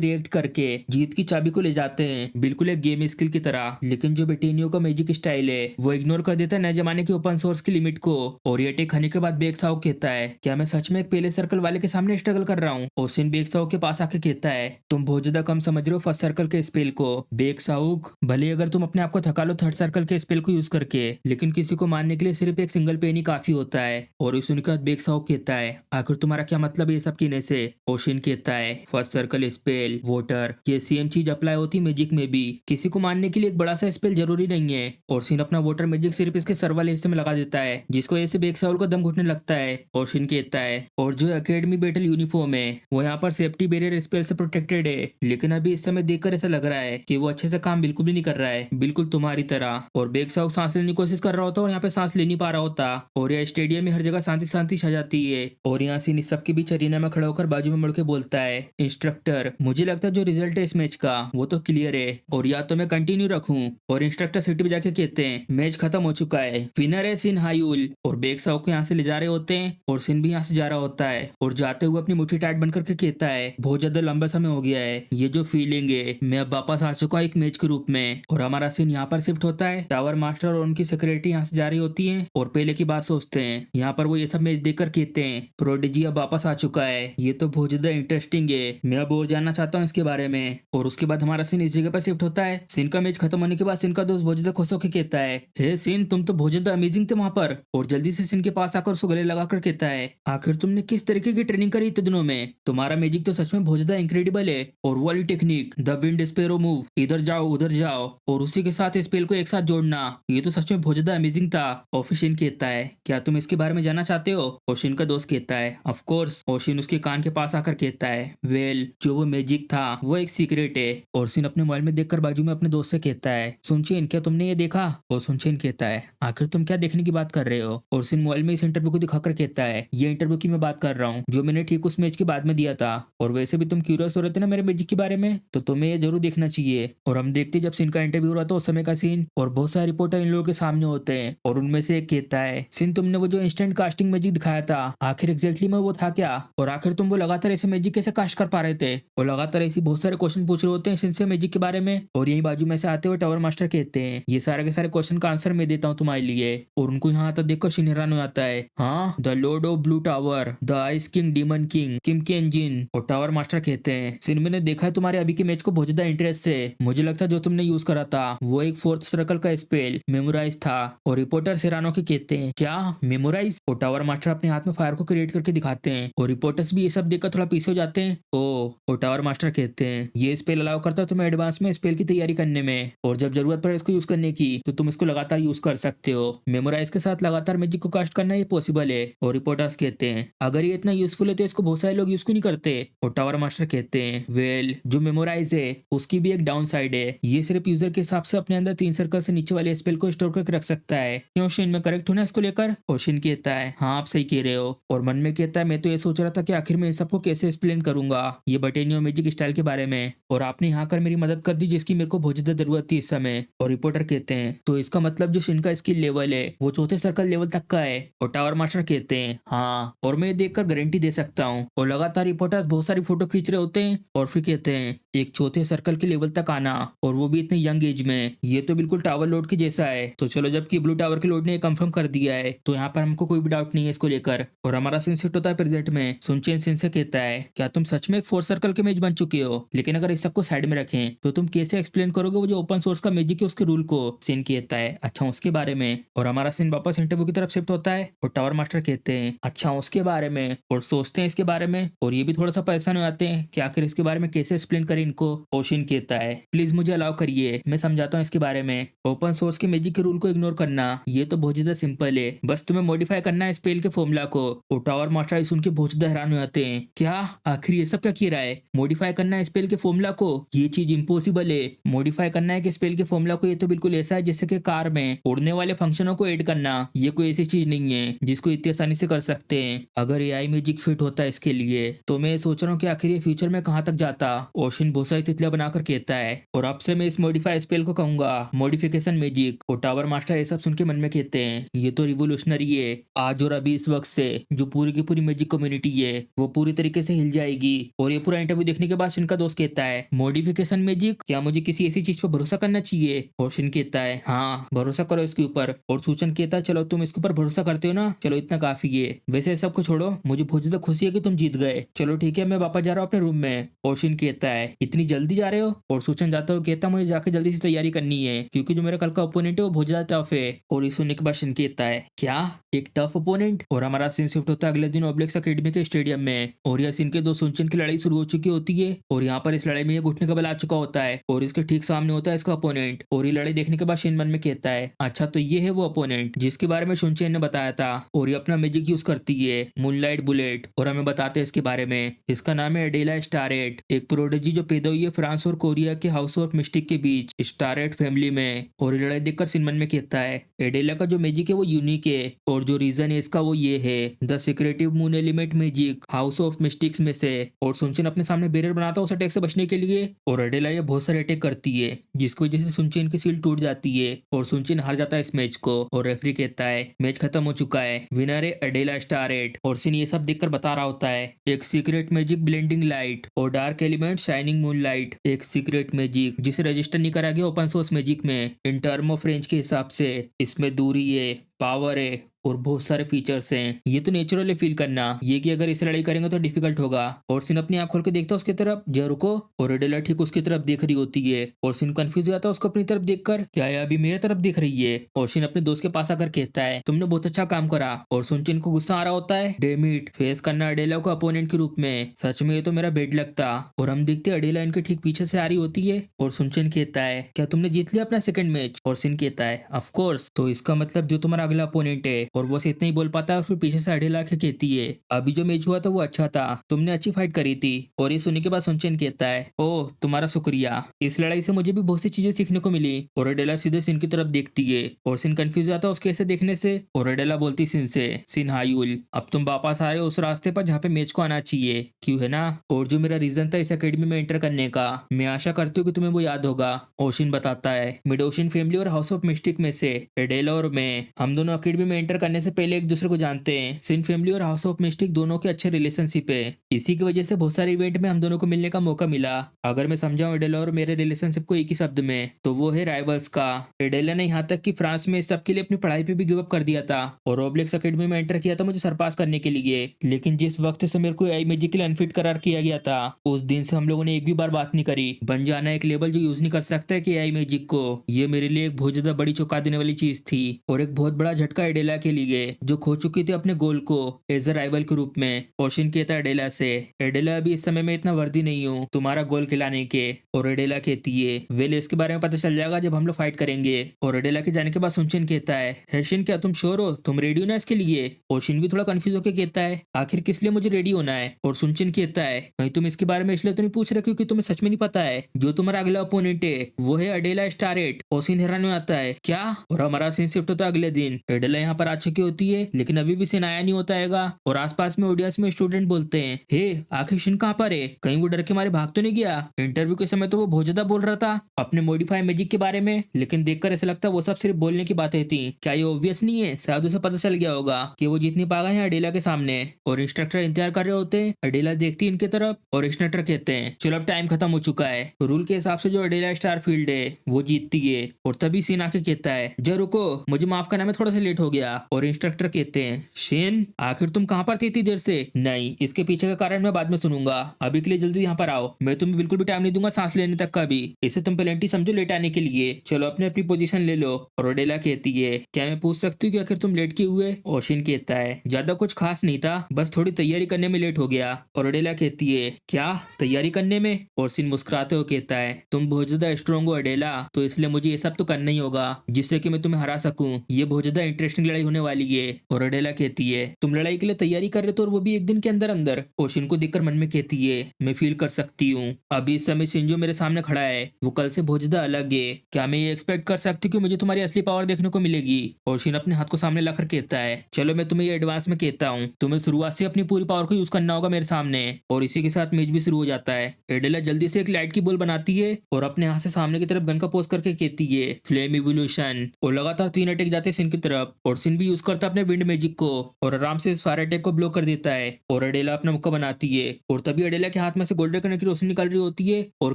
रिएक्ट करके जीत की चाबी को ले जाते हैं, बिल्कुल एक गेम स्किल की तरह। लेकिन जो बेटेनियो का मैजिक स्टाइल है वो इग्नोर कर देता है नए जमाने के ओपन सोर्स की लिमिट को। और ये अटैक खाने के बाद बेक्साओ कहता है, क्या मैं सच में एक पहले सर्कल वाले के सामने स्ट्रगल कर रहा हूँ। ओशिन बेक्साओ के पास आके कहता है, तुम बहुत ज्यादा कम समझ रहे हो फर्स्ट सर्कल के स्पेल को। बेक्साओ भले अगर तुम अपने आप को थका लो थर्ड सर्कल के स्पेल को यूज करके, लेकिन किसी को मारने के लिए सिर्फ एक सिंगल पेन ही काफी होता है। और इस सुनकर बेक्साओ कहता है, आखिर तुम्हारा क्या मतलब है ये सब कहने से। ओशिन कहता है, फर्स्ट सर्कल स्पेल वाटर ये सेम चीज अप्लाई होती मैजिक में भी, किसी को मारने के लिए एक बड़ा सा स्पेल जरूरी नहीं है। और सिन अपना वाटर मैजिक सिर्फ इसके सर वाले हिस्से में लगा देता है जिसको ऐसे बेक्साओ का दम घुटने लगता है। और शिन कहता है, और जो एकेडमी बैटल यूनिफॉर्म है वो यहाँ पर सेफ्टी बैरियर स्पेल से प्रोटेक्टेड है, लेकिन अभी इस समय देखकर ऐसा लग रहा है कि वो अच्छे से काम बिल्कुल भी नहीं कर रहा है, बिल्कुल तुम्हारी तरह। और बेक्साओ सांस लेने की कोशिश कर रहा होता और यहाँ पे सांस ले नहीं पा रहा होता। और यह स्टेडियम में हर जगह शांति शांति छा जाती है और यहाँ सीन इस सबके बीच अरीना में खड़ा होकर बाजू में मुड़ के बोलता है, इंस्ट्रक्टर मुझे लगता है जो रिजल्ट है इस मैच का वो तो क्लियर है और या तो मैं कंटिन्यू रखूं। और इंस्ट्रक्टर सिटी पे जाके कहते हैं मैच खत्म हो चुका है, विनर है सिन हायुल। और बेग साओ को यहाँ से ले जा रहे होते हैं और सिन भी यहाँ से जा रहा होता है और जाते हुए अपनी मुट्ठी टाइट बन करके कहता है बहुत ज्यादा लंबा समय हो गया है, ये जो फीलिंग है मैं अब वापस आ चुका हूँ एक मैच के रूप में। और हमारा सीन यहाँ पर शिफ्ट होता है, टावर मास्टर और उनकी सेक्रेटरी यहाँ से जा रही होती है और पहले की बात सोचते हैं। यहाँ पर वो ये सब मैच देखकर कहते हैं प्रोडिजी अब वापस आ चुका है, ये तो बहुत ज्यादा इंटरेस्टिंग है, मैं अब और जानना चाहता हूँ इसके बारे में। और उसके बाद हमारा सीन इस जगह पर शिफ्ट होता है। सीन का मैच खत्म होने के बाद सीन का दोस्त बहुत ज्यादा खुश होकर कहता है, हे सीन तुम तो बहुत ज्यादा अमेजिंग थे वहां पर। और जल्दी से सीन के पास आकर उसको गले लगाकर कहता है आखिर तुमने किस तरीके की ट्रेनिंग करी इतने दिनों में, तुम्हारा मैजिक तो सच में बहुत ज्यादा इंक्रेडिबल है। और वो वाली technique the wind sparrow move, इधर जाओ उधर जाओ और उसी के साथ स्पेल को एक साथ जोड़ना, ये तो सच में बहुत ज्यादा अमेजिंग था। और फिर शिन कहता है क्या तुम इसके बारे में जानना चाहते हो। और शिन का दोस्त कहता है ऑफ कोर्स। और शिन उसके कान के पास आकर कहता है वेल जो वो मैजिक था वो एक सीक्रेट है। और शिन अपने मोबाइल में देखकर बाजू में अपने दोस्त से कहता है सुनचिन क्या तुमने ये देखा। और सुनचिन कहता है आखिर तुम क्या देखने की बात कर रहे हो। और शिन मोबाइल में इस इंटरव्यू को दिखाकर कहता है ये इंटरव्यू की मैं बात कर रहा हूँ जो मैंने ठीक उस मैच के बाद में दिया था। और वैसे भी तुम क्यूरियस हो रहे थे ना मेरे मैजिक के बारे में, तो तुम्हें ये जरूर देखना चाहिए। और हम देखते जब सिन का इंटरव्यू हो रहा था उस समय का सीन और बहुत सारे रिपोर्टर इन लोगों के सामने होते हैं और उनमें से एक कहता है सिन तुमने वो जो इंस्टेंट कास्टिंग मैजिक दिखाया था आखिर एग्जैक्टली में वो था क्या, और आखिर तुम वो लगातार ऐसे मैजिक कैसे कास्ट कर पा रहे थे। और लगातार ऐसी बहुत सारे क्वेश्चन पूछ रहे होते हैं सिन से मैजिक के बारे में। और यही बाजू में से आते हुए टावर मास्टर कहते हैं ये सारे के सारे क्वेश्चन का आंसर मैं देता हूँ तुम्हारे लिए। और उनको यहाँ तक देखकर शिन हैरान हो जाता है, हाँ the lord of blue tower, the ice king, demon king, Kim के इंजिन। और टावर मास्टर कहते हैं सिन मैंने देखा है तुम्हारे अभी के मैच को बहुत ज्यादा इंटरेस्ट है, मुझे लगता है जो तुमने यूज करा था वो एक फोर्थ सर्कल का स्पेल मेमोराइज था। और रिपोर्टर सिरानो के कहते हैं क्या मेमोराइज। और टावर मास्टर अपने हाथ में फायर को क्रिएट करके दिखाते हैं और रिपोर्टर्स भी ये सब देखकर थोड़ा पीछे हो जाते हैं। और टावर मास्टर कहते हैं ये स्पेल अलाउ करता है तुम्हें एडवांस में स्पेल की तैयारी करने में, और जब जरूरत पड़े इसको यूज करने की तो तुम इसको लगातार यूज कर सकते हो। मेमोराइज के साथ लगातार मैजिक को कास्ट करना ये पॉसिबल है। और रिपोर्टर्स कहते हैं अगर ये इतना यूजफुल है तो इसको बहुत सारे लोग यूज क्यों नहीं करते। और टावर मास्टर कहते हैं वेल जो मेमोराइज है उसकी भी एक डाउन साइड है, ये सिर्फ यूजर के हिसाब से अपने अंदर 3 सर्कल से नीचे वाले स्पेल को स्टोर करके रख सकता है। क्यों शिन में करेक्ट हूं ना इसको लेकर। और शिन कहता है हाँ आप सही कह रहे हो। और मन में कहता है मैं तो ये सोच रहा था कि आखिर में इन सबको कैसे एक्सप्लेन करूंगा ये बटेनियो मैजिक स्टाइल के बारे में, और आपने यहाँ कर मेरी मदद कर दी जिसकी मेरे को बहुत ज्यादा जरूरत थी इस समय। और रिपोर्टर कहते हैं तो इसका मतलब जो शिन का स्किल लेवल है वो चौथे सर्कल लेवल तक का है। और टावर मास्टर कहते हैं हाँ, और मैं देखकर गारंटी दे सकता हूँ। और लगातार रिपोर्टर्स बहुत सारी फोटो खींच रहे होते हैं और फिर कहते हैं एक चौथे सर्कल के लेवल तक आना और वो भी इतने यंग एज में, ये तो बिल्कुल टावर लोड के जैसा है। तो चलो जबकि ब्लू टावर के लोड ने कंफर्म कर दिया है तो यहाँ पर हमको कोई भी डाउट नहीं है इसको लेकर। और हमारा सीन शिफ्ट होता है प्रेजेंट में। सुनचेन सिन से कहता है क्या तुम सच में एक फोर्थ सर्कल के मैच बन चुके हो, लेकिन अगर इस सबको साइड में रखें तो तुम कैसे एक्सप्लेन करोगे वो जो ओपन सोर्स का मैजिक है उसके रूल को। सिन कहता है अच्छा उसके बारे में। और हमारा सीन वापस इंटरव्यू की तरफ शिफ्ट होता है और टावर मास्टर कहते हैं अच्छा उसके बारे में, और सोचते हैं इसके बारे में। और ये भी थोड़ा सा परेशान हो जाते हैं कि आखिर इसके बारे में कैसे एक्सप्लेन करें इनको। ओशिन कहता है प्लीज मुझे अलाउ करिए, मैं समझाता हूँ इसके बारे में। ओपन सोर्स के मैजिक के रूल को इग्नोर करना ये तो बहुत ज्यादा सिंपल है, बस तुम्हें मॉडिफाई करना है स्पेल के फॉर्मूला को। और टावर मास्टर सुन के बहुत ज्यादा हैरान हो जाते हैं, क्या आखिर ये सब क्या किया रहा है, मॉडिफाई करना है स्पेल के फॉर्मूला को, ये चीज इम्पॉसिबल है। मॉडिफाई करना है कि स्पेल के फॉर्मूला को, ये तो बिल्कुल ऐसा है जैसे कि कार में उड़ने वाले फंक्शनों को ऐड करना, ये कोई ऐसी चीज नहीं है जिसको इतनी आसानी से कर सकते हैं। अगर एआई मैजिक फिट होता है इसके लिए तो मैं सोच रहा हूँ कि आखिर ये फ्यूचर में कहाँ तक जाता। ओशिन बहुत सारी तितलियां बनाकर कहता है और अब से मैं इस मॉडिफाई स्पेल को कहूंगा मॉडिफिकेशन मैजिक। और टावर मास्टर ये सब सुन के मन में कहते हैं ये तो रिवोल्यूशनरी है, आज और अभी इस वक्त से जो पूरी की पूरी मैजिक कम्युनिटी है वो पूरी तरीके से हिल जाएगी। और ये पूरा इंटरव्यू देखने के बाद शिन का दोस्त कहता है मॉडिफिकेशन मैजिक, क्या मुझे किसी ऐसी चीज पर भरोसा करना चाहिए। और शिन कहता है हाँ भरोसा करो इसके ऊपर। और सूचन कहता है चलो तुम इसके ऊपर भरोसा करते हो ना, चलो इतना काफी है। वैसे सबको छोड़ो, मुझे बहुत ज्यादा खुशी है कि तुम जीत गए, चलो ठीक है मैं वापस जा रहा हूँ अपने रूम में। और शिन कहता है इतनी जल्दी जा रहे हो। और सूचन जाता हो कहता मुझे जाके जल्दी से तैयारी करनी है क्योंकि जो मेरा कल का ओपोनेंट है वो बहुत ज्यादा टफ है। और ये सुनने के बाद शिन कहता है क्या एक टफ ओपोनेंट। और हमारा सीन शिफ्ट होता है अगले दिन ओब्लेक्स अकेडमी के स्टेडियम में। और यह सीन के दो सुनचन की लड़ाई शुरू हो चुकी होती है और यहाँ पर इस लड़ाई में ये घुटने का बल आ चुका होता है और इसके ठीक सामने होता है इसका अपोनेंट। और ये लड़ाई देखने के बाद शिन मन में कहता है अच्छा तो ये है वो अपोनेंट जिसके बारे में सुनचेन ने बताया था। और ये अपना मैजिक यूज करती है मूनलाइट बुलेट। और हमें बताते हैं इसके बारे में, इसका नाम है एडेला स्टारेट, एक प्रोडिजी जो पैदा हुई है फ्रांस और कोरिया के हाउस ऑफ मिस्टिक के बीच स्टारेट फैमिली में। और ये लड़ाई देखकर सिन मन में कहता है एडेला का जो मैजिक है वो यूनिक है और जो रीजन है इसका वो ये है the secret secretive moon element magic house of mystics में से। और सुनचेन अपने सामने बैरियर बनाता है उस अटैक से बचने के लिए, और अडेला ये बहुत सारे अटैक करती है जिसकी वजह से सुनचेन की शील्ड टूट जाती है और सुनचेन हार जाता है इस मैच को। और रेफरी कहता है मैच खत्म हो चुका है, विनर है अडेला स्टार 8। और सिन ये सब देखकर बता रहा होता है एक सीक्रेट मैजिक ब्लेंडिंग लाइट और dark element shining moon light, एक सीक्रेट मैजिक जिसे रजिस्टर नहीं करा गया ओपन सोर्स मैजिक में इन टर्म ऑफ रेंज के हिसाब से। इसमें दूरी है, पावर है और बहुत सारे फीचर्स हैं। ये तो नेचुरली फील करना, ये कि अगर इसे लड़ाई करेंगे तो डिफिकल्ट होगा। और सिन अपनी आंख खोल के देखता है उसकी तरफ, जय रुको। और अडेला ठीक उसकी तरफ देख रही होती है और सिन कंफ्यूज हो जाता है उसको अपनी तरफ देखकर, क्या ये अभी मेरी तरफ देख रही है। और सिन अपने दोस्त के पास आकर कहता है तुमने बहुत अच्छा काम करा। और सुनचिन को गुस्सा आ रहा होता है, डेमिट फेस करना अडेला को अपोनेंट के रूप में, सच में ये तो मेरा बेड लगता। और हम देखते अडेला इनके ठीक पीछे से आ रही होती है और सुनचिन कहता है क्या तुमने जीत लिया अपना सेकंड मैच। और सिन कहता है ऑफ कोर्स, तो इसका मतलब जो तुम्हारा अगला अपोनेंट है। और वो इतना ही बोल पाता है और फिर पीछे से अडेला के कहती है अभी जो मैच हुआ था वो अच्छा था, तुमने अच्छी फाइट करी थी। और ये सुनने के बाद सुनचेन कहता है ओह तुम्हारा शुक्रिया, इस लड़ाई से मुझे भी बहुत सी चीजें सीखने को मिली। और अडेला सीधे सिन की तरफ देखती है और सिन कंफ्यूज जाता है उसके ऐसे देखने से। और अडेला बोलती सिन से, सिन हायुल अब तुम वापस आ रहे हो उस रास्ते पर जहाँ पे मैच को आना चाहिए, क्यों है ना। और जो मेरा रीजन था इस अकेडमी में एंटर करने का, मैं आशा करती हूँ कि तुम्हें वो याद होगा। ओशिन बताता है मिड ओशिन फैमिली और हाउस ऑफ मिस्टिक में से अडेला और मैं, हम दोनों अकेडमी में एंटर करने से पहले एक दूसरे को जानते हैं। सिन फैमिली और हाउस ऑफ मिस्टिक दोनों के अच्छे रिलेशनशिप है, इसी की वजह से बहुत सारे इवेंट में हम दोनों को मिलने का मौका मिला। अगर मैं समझाऊं एडेला और मेरे रिलेशनशिप को एक ही शब्द में, तो वो है राइवल्स का। एडेला ने यहाँ तक कि फ्रांस में इस सब के लिए अपनी पढ़ाई पे भी गिव अप कर दिया था और रोब्लेक्स अकेडमी में एंटर किया था मुझे सरपास करने के लिए। लेकिन जिस वक्त से मेरे को एआई मैजिक के लिए अनफिट करार किया गया था, उस दिन से हम लोगों ने एक भी बार बात नहीं करी। बन जाना एक लेवल जो यूज नहीं कर सकता है कि एआई मैजिक को, ये मेरे लिए एक बहुत ज्यादा बड़ी चौंका देने वाली चीज थी और एक बहुत बड़ा झटका एडेला के लिए जो खो चुकी थी अपने गोल को एज अ राइवल के रूप में। ओशिन कहता है एडेला से, एडेला अभी इस समय में इतना वर्दी नहीं हूँ तुम्हारा गोल खिलाने के। और एडेला कहती है वेल इसके बारे में पता चल जाएगा जब हम लोग फाइट करेंगे। और एडेला के जाने के बाद सुनचिन कहता है हेशिन क्या तुम श्योर हो, तुम रेडी हो ना इसके लिए। ओशिन भी थोड़ा कंफ्यूज होकर कहता है आखिर किस लिए मुझे रेडी होना है। और सुनचिन कहता है कहीं तुम इसके बारे में इसलिए तो नहीं पूछ रहे क्योंकि तुम्हें सच में नहीं पता है जो तुम्हारा अगला ओपोनेंट है वो है अडेला स्टार 8। ओशिन हैरान हो आता है क्या। और हमारा सीन शिफ्ट होता है अगले दिन, एडेला यहाँ पर आ चुकी होती है लेकिन अभी भी सीन आया नहीं होता है। और आसपास में ओडियंस में स्टूडेंट बोलते हैं हे आखिर शिन कहाँ पर है, कहीं वो डर के मारे भाग तो नहीं गया। इंटरव्यू के समय तो वो बहुत ज्यादा बोल रहा था अपने मॉडिफाई मैजिक के बारे में, लेकिन देखकर ऐसा लगता है वो सब सिर्फ बोलने की बातें थी। क्या ये ऑब्वियस नहीं है, शायद उसे पता चल गया होगा कि वो जीत नहीं पाएगा है अडेला के सामने। और इंस्ट्रक्टर इंतजार कर रहे होते हैं, अडेला देखती है इनके तरफ और इंस्ट्रक्टर कहते हैं चलो अब टाइम खत्म हो चुका है। तो रूल के हिसाब से जो अडेला स्टार फील्ड है वो जीतती है। और तभी सीन आके कहता है जय रुको मुझे माफ करना मैं थोड़ा सा लेट हो गया। और इंस्ट्रक्टर कहते हैं शेन आखिर तुम कहाँ पर थी इतनी देर से। नहीं इसके पीछे का कारण मैं बाद में सुनूंगा, अभी के लिए जल्दी यहाँ पर आओ, मैं तुम्हें बिल्कुल भी टाइम नहीं दूंगा सांस लेने तक का भी, इसे तुम पेनल्टी समझो लेट आने के लिए, चलो अपने अपनी पोजीशन ले लो। और ओडेला कहती है क्या मैं पूछ सकती हूँ कि आखिर तुम लेट क्यों हुए। ओशिन कहता है ज्यादा कुछ खास नहीं था, बस थोड़ी तैयारी करने में लेट हो गया। और ओडेला कहती है क्या तैयारी करने में। और सिन मुस्कुराते हुए कहता है तुम बहुत ज्यादा स्ट्रॉन्ग हो अडेला, तो इसलिए मुझे ये सब तो करना ही होगा जिससे कि मैं तुम्हें हरा सकूं, ये बहुत ज्यादा इंटरेस्टिंग लड़ाई होने वाली है। और ओडेला कहती है तुम लड़ाई के लिए तैयारी कर रहे हो और वो भी एक दिन के अंदर अंदर। ओशिन को देखकर मन में कहती है मैं फील कर सकती हूँ अभी इस समय सिन जो मेरे सामने खड़ा है वो कल से बहुत ज्यादा अलग है, क्या मैं ये एक्सपेक्ट कर सकती हूँ कि मुझे तुम्हारी असली पावर देखने को मिलेगी। ओशिन अपने हाथ को सामने लाकर कहता है चलो मैं तुम्हें ये एडवांस में कहता हूँ, तुम्हें शुरुआत से अपनी पूरी पावर को यूज करना होगा मेरे सामने। और इसी के साथ मैच भी शुरू हो जाता है। एडेला जल्दी से एक लाइट की बॉल बनाती है और अपने हाथ से सामने की तरफ गन का पोज करके कहती है फ्लेम इवोल्यूशन। और लगातार 3 अटैक जाते हैं सिन की तरफ और सिन भी यूज करता है अपने विंड मैजिक को और आराम से इस फायर अटैक को ब्लॉक कर देता है। और अडेला अपना मुक्का बनाती है और तभी अडेला के हाथ में से गोल्डन कलर की रोशनी निकल रही होती है और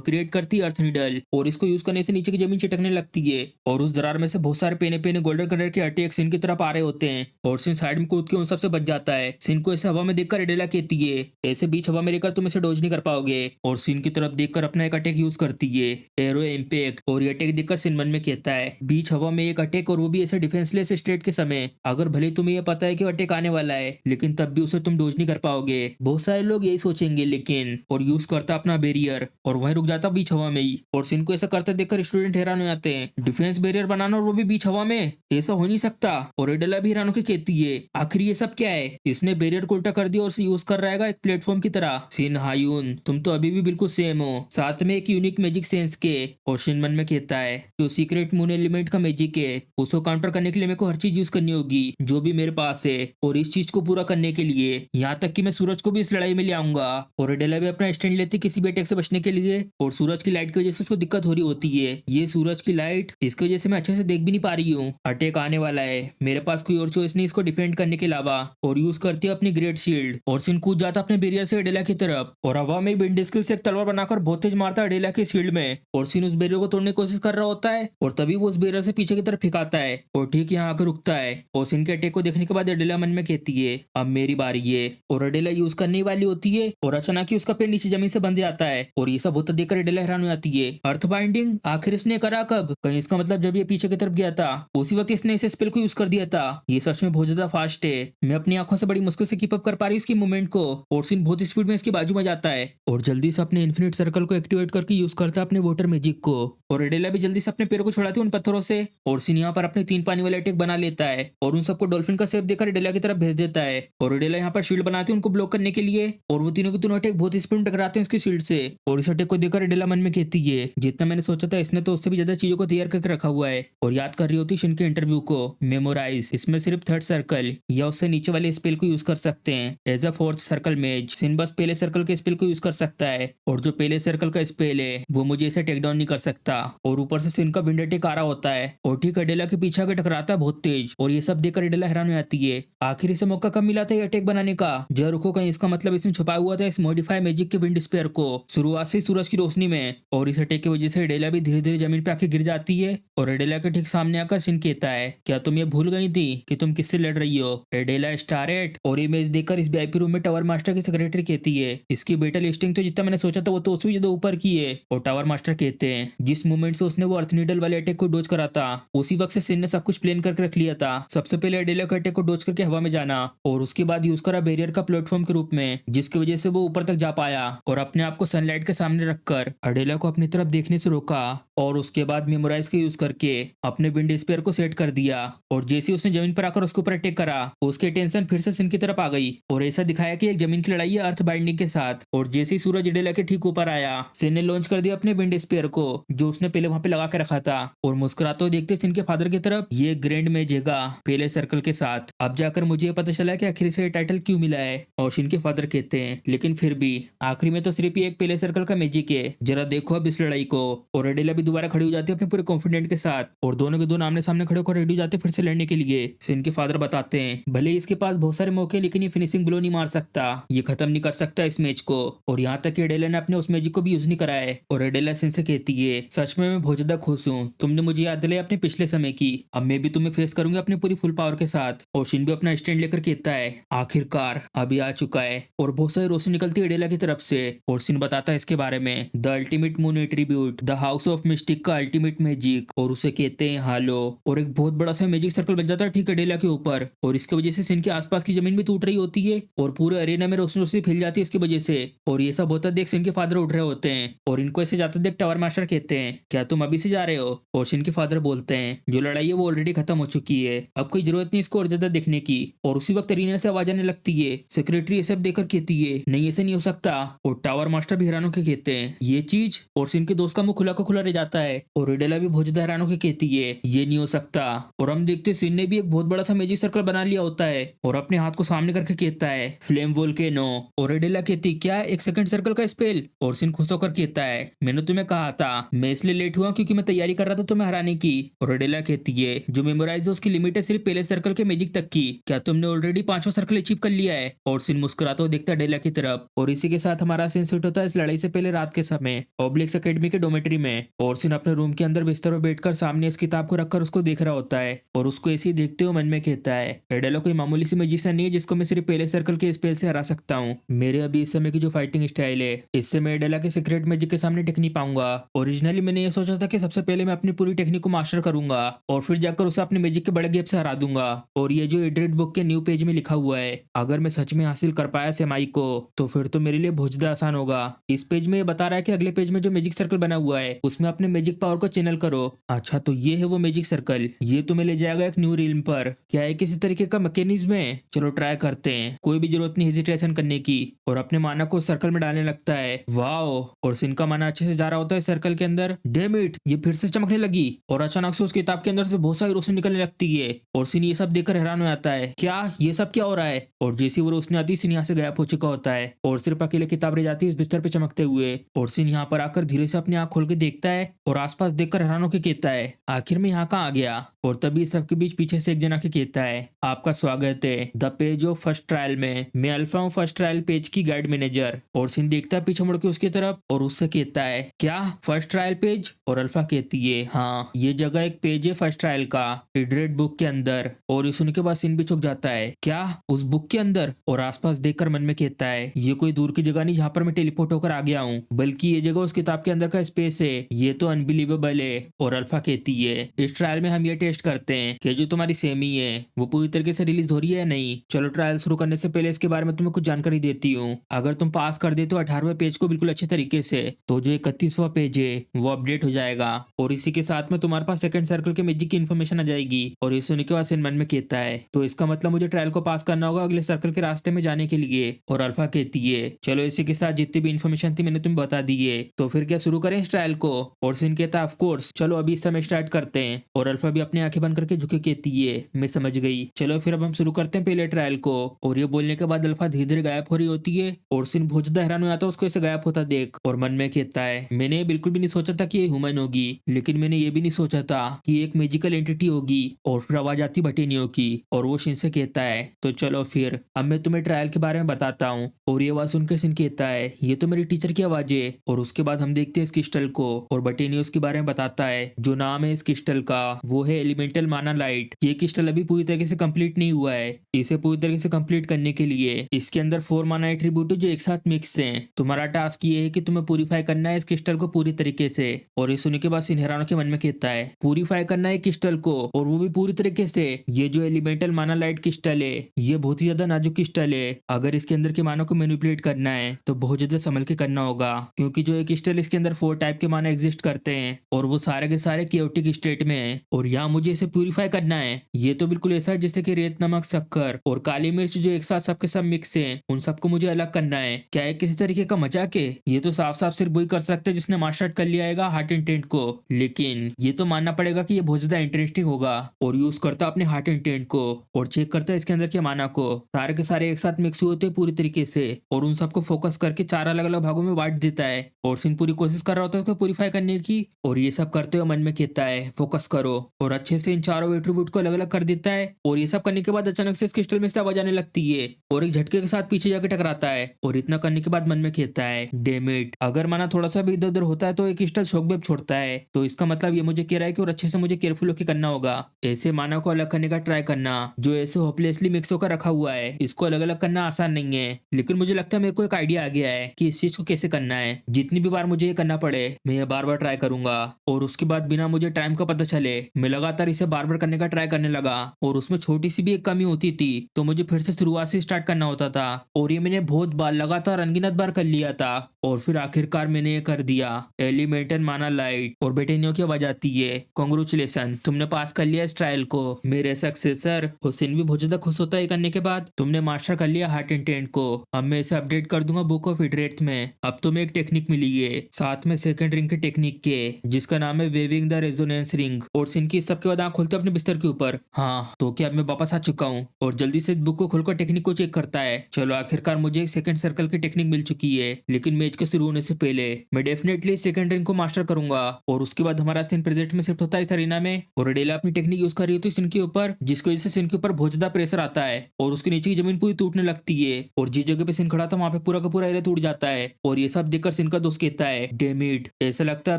क्रिएट करती है अर्थ नीडल। और इसको यूज करने से नीचे की जमीन चिटकने लगती है और उस दरार में से बहुत सारे पेने पेने गोल्डन कलर के अटैक सिन की तरफ आ रहे होते हैं। और सिन साइड में कूद के उन सबसे बच जाता है। सिन को ऐसे हवा में देखकर अडेला कहती है ऐसे बीच हवा में रहकर तुम इसे डोज नहीं कर पाओगे। और सिन की तरफ देखकर अपना एक अटैक यूज करती है एरो इम्पैक्ट। और ये अटैक देखकर सिन मन में कहता है बीच हवा में एक अटैक और वो भी ऐसे डिफेंसलेस स्टेट के समय, अगर भले तुम्हें यह पता है कि अटैक आने वाला है लेकिन तब भी उसे तुम डोज नहीं कर पाओगे। बहुत सारे लोग यही सोचेंगे लेकिन, और यूज करता अपना बैरियर और वहीं रुक जाता बीच हवा में ही। और सिन को ऐसा करते देखकर स्टूडेंट हैरान हो जाते हैं, डिफेंस बैरियर बनाना और वो भी बीच हवा में, ऐसा हो नहीं सकता। और एडेला भी हैरान होकर कहती है आखिर ये सब क्या है, इसने बैरियर को उल्टा कर दिया और उसे यूज कर रहेगा एक प्लेटफॉर्म की तरह। सिन हायून तुम तो अभी भी बिल्कुल सेम हो, साथ में एक यूनिक मैजिक सेंस के। और सिन मन में कहता है जो सीक्रेट मून एलिमेंट का मैजिक है उसको काउंटर करने के लिए मेरे को हर चीज यूज करनी होगी। होगी जो भी मेरे पास है, और इस चीज को पूरा करने के लिए यहाँ तक कि मैं सूरज को भी इस लड़ाई में ले आऊंगा। और एडेला भी अपना स्टैंड लेती है किसी भी अटैक से बचने के लिए, और सूरज की लाइट की वजह से उसको दिक्कत हो रही होती है। ये सूरज की लाइट, इसकी वजह से मैं अच्छे से देख भी नहीं पा रही हूँ। अटैक आने वाला है, मेरे पास कोई और चॉइस नहीं इसको डिफेंड करने के अलावा, और यूज करती है अपनी ग्रेट शील्ड। और सिन कूद जाता अपने बैरियर से एडेला की तरफ, और हवा में विंड स्किल से एक तलवार बनाकर बहुत तेज मारता है एडेला की शील्ड में। और सिन उस बैरियर को तोड़ने की कोशिश कर रहा होता है, और तभी वो उस बैरियर से पीछे की तरफ फेंकाता है और ठीक यहाँ आकर रुकता है। और सिन के अटैक को देखने के बाद एडेला मन में कहती है अब मेरी बारी है, और एडेला यूज करने वाली होती है, और अचानक ही उसका पैर नीचे जमीन से बंध जाता है। और ये सब होता देखकर एडेला हैरान हो जाती है। अर्थ बाइंडिंग आखिर इसने करा कब? कहीं इसका मतलब जब ये पीछे की तरफ गया था उसी वक्त इसने इस स्पेल को यूज कर दिया था। ये सच में बहुत ज्यादा फास्ट है, मैं अपनी आंखों से बड़ी मुश्किल से कीप अप कर पा रही हूँ इसकी मूवमेंट को। और सिन बहुत स्पीड में इसके बाजू में जाता है और जल्दी से अपने इन्फिनिट सर्कल को एक्टिवेट करके यूज करता है अपने वाटर मैजिक को। और एडेला भी जल्दी से अपने पैरों को छुड़ाती है उन पत्थरों से, और सिन यहाँ पर अपने 3 पानी वाले अटैक बना लेता है और उन सबको डॉल्फिन का शेप देकर एडेला की तरफ भेज देता है। और एडेला यहाँ पर शील्ड बनाती है उनको ब्लॉक करने के लिए, और वो तीनों के तीनों अटैक बहुत स्पीड में टकराते हैं उसकी शील्ड से। और इस अटैक को देखकर एडेला मन में कहती है जितना मैंने सोचा था इसने तो उससे भी ज्यादा चीजों को तैयार करके रखा हुआ है। और याद कर रही होती शिन के इंटरव्यू को, मेमोराइज, इसमें सिर्फ थर्ड सर्कल या उससे नीचे वाले स्पेल को यूज कर सकते हैं एज अ फोर्थ सर्कल मेज। सिन बस पहले सर्कल के स्पेल को यूज कर सकता है, और जो पहले सर्कल का स्पेल है वो मुझे इसे टेक डाउन नहीं कर सकता। और ऊपर से सिन का विंड अटैक आ रहा होता है और ठीक एडेला के पीछे आके टकराता है बहुत तेज। और ये सब देखकर एडेला हैरान हो जाती है, आखिर इसे मौका कब मिला था ये अटैक बनाने का? जरा रुको, कहीं इसका मतलब इसने छुपाया हुआ था इस मॉडिफाई मैजिक के विंड स्पेयर को शुरुआत से सूरज की रोशनी में। और इस अटैक की वजह से एडेला भी धीरे धीरे जमीन पे आके गिर जाती है। और एडेला के ठीक सामने आकर सिन कहता है क्या तुम ये भूल गई थी कि तुम किससे लड़ रही हो? एडेला स्टारेट। और इमेज देखकर इस वीआईपी रूम में टावर मास्टर की सेक्रेटरी कहती है इसकी बेटा लिस्टिंग तो जितना मैंने सोचा था वो तो उससे भी ज्यादा ऊपर की है। और टावर मास्टर कहते हैं जिस मूवमेंट से उसने वो अर्थ नीडल वाले अटैक को डोज करा था उसी वक्त से सिन ने सब कुछ प्लान करके रख लिया था। सबसे पहले एडेला के अटैक को डोज करके हवा में जाना, और उसके बाद यूज करा बैरियर का प्लेटफॉर्म के रूप में जिसकी वजह से वो ऊपर तक जा पाया, और अपने आप को सनलाइट के सामने रखकर एडेला को अपनी तरफ देखने से रोका। और उसके बाद मेमोराइज का यूज करके अपने विंड स्पेयर को सेट कर दिया, और जैसे उसने जमीन पर आकर उसके ऊपर अटैक करा उसकी टेंशन फिर से सिन की तरफ आ गई। और ऐसा दिखाया कि एक जमीन की लड़ाई है अर्थ बाइंडिंग के साथ। और जैसे ही सूरज एडेला के ठीक ऊपर आया सिन ने लॉन्च कर दिया अपने विंड स्पेयर को जो उसने पहले वहां पे लगा के रखा था, और मुस्कुराते हुए देखते सिन के फादर की तरफ, ये ग्रैंड मेजेगा पहले सर्कल के साथ। अब जाकर मुझे ये पता चला कि आखिर से टाइटल क्यों मिला है। और सिन के फादर कहते हैं लेकिन फिर भी आखिरी में तो सिर्फ ये एक पहले सर्कल का मैजिक है, जरा देखो अब इस लड़ाई को। और एडेला भी दोबारा खड़ी हो जाती है अपने पूरे कॉन्फिडेंट के साथ, और दोनों के दोनों आमने सामने खड़े होकर रेडी हो जाते हैं फिर से लड़ने के लिए। सिन के फादर बताते हैं भले ही इसके पास बहुत सारे मौके लेकिन ये फिनिशिंग ब्लो नहीं मार सकता, ये खत्म नहीं कर सकता इस मैच को। और यहाँ तक कि एडेला ने अपने उस मैजिक को भी यूज नहीं करा है। और एडेला सिन से कहती है सच में मैं बहुत ज्यादा खुश हूँ, तुमने मुझे याद दिलाई अपने पिछले समय की, अब मैं भी तुम्हें फेस करूंगा अपनी पूरी फुल पावर के साथ। और शिन भी अपना स्टैंड लेकर कहता है आखिरकार अभी आ चुका है। और बहुत सारी रोशनी निकलती है एडेला की तरफ से, और शिन बताता है इसके बारे में the ultimate moon attribute, the house of mistake का अल्टीमेट मैजिक, और उसे कहते हैं हालो। और एक बहुत बड़ा सा मैजिक सर्कल बन जाता है ठीक एडेला के ऊपर, और इसकी वजह से सिन के आसपास की जमीन भी टूट रही होती है और पूरे अरेना में रोशनी रोशनी फैल जाती है इसकी वजह से। और ये सब होता देख सिन के फादर उठ रहे होते हैं, और इनको ऐसे जाते देख टावर मास्टर कहते हैं क्या तुम अभी से जा रहे हो? और शिन के फादर बोलते हैं जो लड़ाई है वो ऑलरेडी खत्म हो चुकी है, अब कोई जरूरत नहीं इसको और ज्यादा देखने की। और उसी वक्त अरीना से आवाज आने लगती है, सेक्रेटरी ये सब देखकर कहती है नहीं ऐसे नहीं हो सकता। और टावर मास्टर भी हैरान होकर कहते हैं ये चीज, और सिन के दोस्त का मुंह खुला का खुला रह जाता है। और एडेला भी बहुत ज्यादा हैरान होकर कहती है ये नहीं हो सकता। और हम देखते सिन ने भी एक बहुत बड़ा सा मैजिक सर्कल बना लिया होता है, और अपने हाथ को सामने करके कहता है फ्लेम वोल्केनो। और एडेला कहती क्या एक सेकंड सर्कल का स्पेल? और सिन खुश होकर कहता है मैंने तुम्हें कहा था, मैं इसलिए लेट हुआ क्योंकि मैं तैयारी कर रहा था तुम्हें हराने की। और एडेला कहती है जो मेमोराइज है उसकी लिमिट है सिर्फ पहले सर्कल के मैजिक तक की, क्या तुमने ऑलरेडी 5वां सर्कल अचीव कर लिया है? और सिन मुस्कुराता हुआ देखता है एडेला की तरफ। और इसी के साथ हमारा सीन सेट होता है इस लड़ाई से पहले रात के समय ऑब्लिक्स एकेडमी के डोमेट्री में। और सिन अपने रूम के अंदर बिस्तर पर बैठकर सामने इस किताब को रखकर उसको देख रहा होता है, और उसको ऐसे ही देखते हुए मन में कहता है एडेला कोई मामूली सी मैजिशियन नहीं है जिसको मैं सिर्फ पहले सर्कल के स्पेल से हरा सकता हूँ। मेरे अभी इस समय की जो फाइटिंग स्टाइल है इससे मैं एडेला के सीक्रेट मैजिक के सामने टिक नहीं पाऊंगा। ओरिजिनली मैंने ये सोचा था कि सबसे पहले मैं अपनी पूरी टेक्निक को मास्टर करूंगा और फिर जाकर उसे अपने मैजिक के बड़े गैप से हरा दूंगा। और ये जो एड्रेड बुक के न्यू पेज में लिखा हुआ है अगर मैं सच में हासिल कर पाया सेमाई को तो फिर तो मेरे लिए बहुत ज्यादा आसान होगा। इस पेज में ये बता रहा है कि अगले पेज में जो मैजिक सर्कल बना हुआ है उसमें अपने मैजिक पावर को चैनल करो। अच्छा तो ये है वो मैजिक सर्कल, ये तुम्हें ले जाएगा एक न्यू रिल्म पर। क्या है किसी तरीके का मैकेनिज्म है? चलो ट्राई करते हैं, कोई भी जरूरत नहीं हेजिटेशन करने की। और अपने माना को सर्कल में डालने लगता है। वाओ! और सिन का माना अच्छे से जा रहा होता है सर्कल के अंदर। डैम इट, ये फिर से चमकने लगी और अचानक से उस किताब के अंदर से बहुत सारी रोशनी निकलने लगती है। और और सिन ये सब देखकर हैरान हो जाता है, क्या ये सब क्या हो रहा है। और जैसे वो रोशनी आती है सिन यहाँ से गायब हो चुका होता है और सिर्फ अकेले किताब रह जाती है उस बिस्तर पे चमकते हुए। और सिन यहाँ पर आकर धीरे से अपनी आंख खोल के देखता है और आसपास देखकर हैरान होकर कहता है, आखिर में यहाँ कहाँ आ गया। और तभी सबके बीच पीछे से एक जना के कहता है, आपका स्वागत है the page of first trial में, मैं अल्फा हूँ फर्स्ट ट्रायल पेज की गाइड मैनेजर। और सिन देखता है पीछे मुड़ के उसकी तरफ और उससे कहता है, क्या फर्स्ट ट्रायल पेज। और अल्फा कहती है, हाँ ये जगह एक पेज है फर्स्ट ट्रायल का इडरेट बुक के अंदर। और ये सुनने के बाद सिन भी चुक जाता है, क्या उस बुक के अंदर। और आसपास देखकर मन में कहता है, ये कोई दूर की जगह नहीं जहाँ पर मैं टेलीपोर्ट होकर आ गया हूँ, बल्कि ये जगह उस किताब के अंदर का स्पेस है, ये तो अनबिलीवेबल है। और अल्फा कहती है, इस ट्रायल में हम ये टेस्ट करते हैं कि जो तुम्हारी सेमी है वो पूरी तरीके से रिलीज हो रही है या नहीं। चलो ट्रायल शुरू करने से पहले इसके बारे में तुम्हें कुछ जानकारी देती हूँ। अगर तुम पास कर दे तो 18वें पेज को बिल्कुल अच्छे तरीके से, तो जो 31वां पेज है वो अपडेट हो जाएगा और इसी के साथ में तुम्हारे पास सेकंड सर्कल के मैजिक की इन्फॉर्मेशन आ जाएगी। और ये सुनने के बाद सिन मन में कहता है, तो इसका मतलब मुझे ट्रायल को पास करना होगा अगले सर्कल के रास्ते में जाने के लिए। और अल्फा कहती है, चलो इसी के साथ जितनी भी इन्फॉर्मेशन थी मैंने तुम्हें बता दी है, तो फिर क्या शुरू करें इस ट्रायल को। और सिन कहता है, ऑफ कोर्स चलो अभी इस समय स्टार्ट करते हैं। और अल्फा भी अपनी आंखें बंद करके झुके कहती है, मैं समझ गई, चलो फिर अब हम शुरू करते हैं पहले ट्रायल को। और ये बोलने के बाद अल्फा धीरे धीरे गायब हो रही होती है और सिन बहुत ज्यादा हैरान हो जाता है उसको ऐसे गायब होता देख। और मन में कहता है, मैंने बिल्कुल भी नहीं सोचा था कि ये ह्यूमन होगी, लेकिन मैंने ये भी नहीं सोचा था कि एक मैजिकल एंटिटी होगी। और फिर आवाज आती बटेनियो की और वो सिन से कहता है, तो चलो फिर अब मैं तुम्हें ट्रायल के बारे में बताता हूँ। और ये आवाज सुनकर सिन कहता है, ये तो मेरी टीचर की आवाज है। और उसके बाद हम देखते हैं इस क्रिस्टल को और बटेनियो के बारे में बताता है, जो नाम है इस क्रिस्टल का वो है एलिमेंटल माना लाइट। ये क्रिस्टल अभी पूरी तरीके से कंप्लीट नहीं हुआ है, इसे पूरी तरीके से कंप्लीट करने के लिए इसके अंदर 4 माना एट्रीब्यूट जो एक साथ मिक्स हैं। तुम्हारा टास्क ये है कि तुम्हें प्यूरिफाई करना है इस क्रिस्टल को पूरी तरीके से। और ये सुनने के बाद सिन हैरानों के मन में कहता है, प्यूरिफाई करना है क्रिस्टल को और वो भी पूरी तरीके से। ये जो एलिमेंटल माना लाइट क्रिस्टल है ये बहुत ही ज्यादा नाजुक क्रिस्टल है, अगर इसके अंदर के मानों को मैनिपुलेट करना है तो बहुत ज्यादा संभल के करना होगा, क्योंकि जो ये क्रिस्टल इसके अंदर 4 टाइप के माना एग्जिस्ट करते हैं और वो सारे के सारे केओटिक स्टेट में है। और यहाँ मुझे इसे प्यूरिफाई करना है। ये तो बिल्कुल ऐसा है जैसे कि रेत, नमक, शक्कर और काली मिर्च जो एक साथ सबके सब मिक्स हैं, उन सबको मुझे अलग करना है। क्या है किसी तरीके का मजाक है? ये तो साफ साफ सिर्फ वही कर सकते हैं जिसने मास्टर कर लिया है हार्ट इंटेंट को, लेकिन ये तो मानना पड़ेगा कि ये बहुत ज्यादा इंटरेस्टिंग होगा। और यूज करता अपने हार्ट इंटेंट को और चेक करता है इसके अंदर के माना को, सारे के सारे एक साथ मिक्स हुए होते हैं पूरी तरीके से और उन सबको फोकस करके 4 अलग अलग भागों में बांट देता है। और सिन पूरी कोशिश कर रहा होता है उसको प्यूरिफाई करने की और ये सब करते हुए मन में कहता है, फोकस करो। और अच्छे से इन चारों एट्रीब्यूट को अलग अलग कर देता है। और ये सब करने के बाद अचानक से इस क्रिस्टल में से आवाज आने लगती है और एक झटके के साथ पीछे जाके टकराता है। और इतना करने के बाद मन में कहता है, डैम इट, अगर माना थोड़ा सा भी इधर उधर होता है तो एक क्रिस्टल शॉक वेव छोड़ता है, तो इसका मतलब ये मुझे कह रहा है कि और अच्छे से मुझे केयरफुल होकर करना होगा। ऐसे माना को अलग करने का ट्राई करना जो ऐसे होपलेसली मिक्स होकर रखा हुआ है, इसको अलग अलग करना आसान नहीं है, लेकिन मुझे लगता है मेरे को एक आइडिया आ गया है कि इस चीज को कैसे करना है। जितनी भी बार मुझे ये करना पड़े मैं ये बार बार ट्राई करूंगा और उसके बाद बिना मुझे टाइम का पता चले मैं लगातार इसे बार बार करने का ट्राई करने लगा। और उसमें छोटी सी भी एक कमी होती थी तो मुझे फिर से शुरुआत से स्टार्ट करना होता था और ये मैंने बहुत बार लगातार अनगिनत बार कर लिया था और फिर आखिरकार मैंने ये कर दिया। एलिमेंटल माना लाइट और बेटेनियो की आवाज आती है, कांग्रेचुलेशन, तुमने पास कर लिया इस ट्रायल को। मेरे सक्सेसर हुसैन भी बहुत ज्यादा खुश होता है करने के बाद, तुमने मास्टर कर लिया हार्ट इंटेंट को, अब मैं इसे अपडेट कर दूंगा बुक ऑफ इटरेट में। अब तुम्हें एक टेक्निक मिली है साथ में सेकंड रिंग के टेक्निक के, जिसका नाम है वेविंग द रेजोनेंस रिंग। और सिन की सबके बाद आंख खोलते अपने बिस्तर के ऊपर, हाँ तो क्या अब मैं वापस आ चुका हूँ और जल्दी से बुक को खोलकर टेक्निक को चेक करता है। चलो आखिरकार मुझे एक सेकंड सर्कल की टेक्निक मिल चुकी है, लेकिन मैच के शुरू होने से पहले मैं डेफिनेटली सेकंड रिंग को मास्टर करूंगा। और उसके बाद हमारा सीन प्रेजेंट में शिफ्ट होता है इस अरीना में और अडेला अपनी टेक्निक यूज कर रही होती है सिन के ऊपर, जिसकी वजह से सिन के ऊपर बहुत ज्यादा प्रेशर आता है और उसके नीचे की जमीन पूरी टूटने लगती है और जिस जगह पे सिन खड़ा था वहां पे पूरा का पूरा एरिया टूट जाता है। और ये सब देखकर सिन का दोस्त कहता है, डैम इट, ऐसा लगता है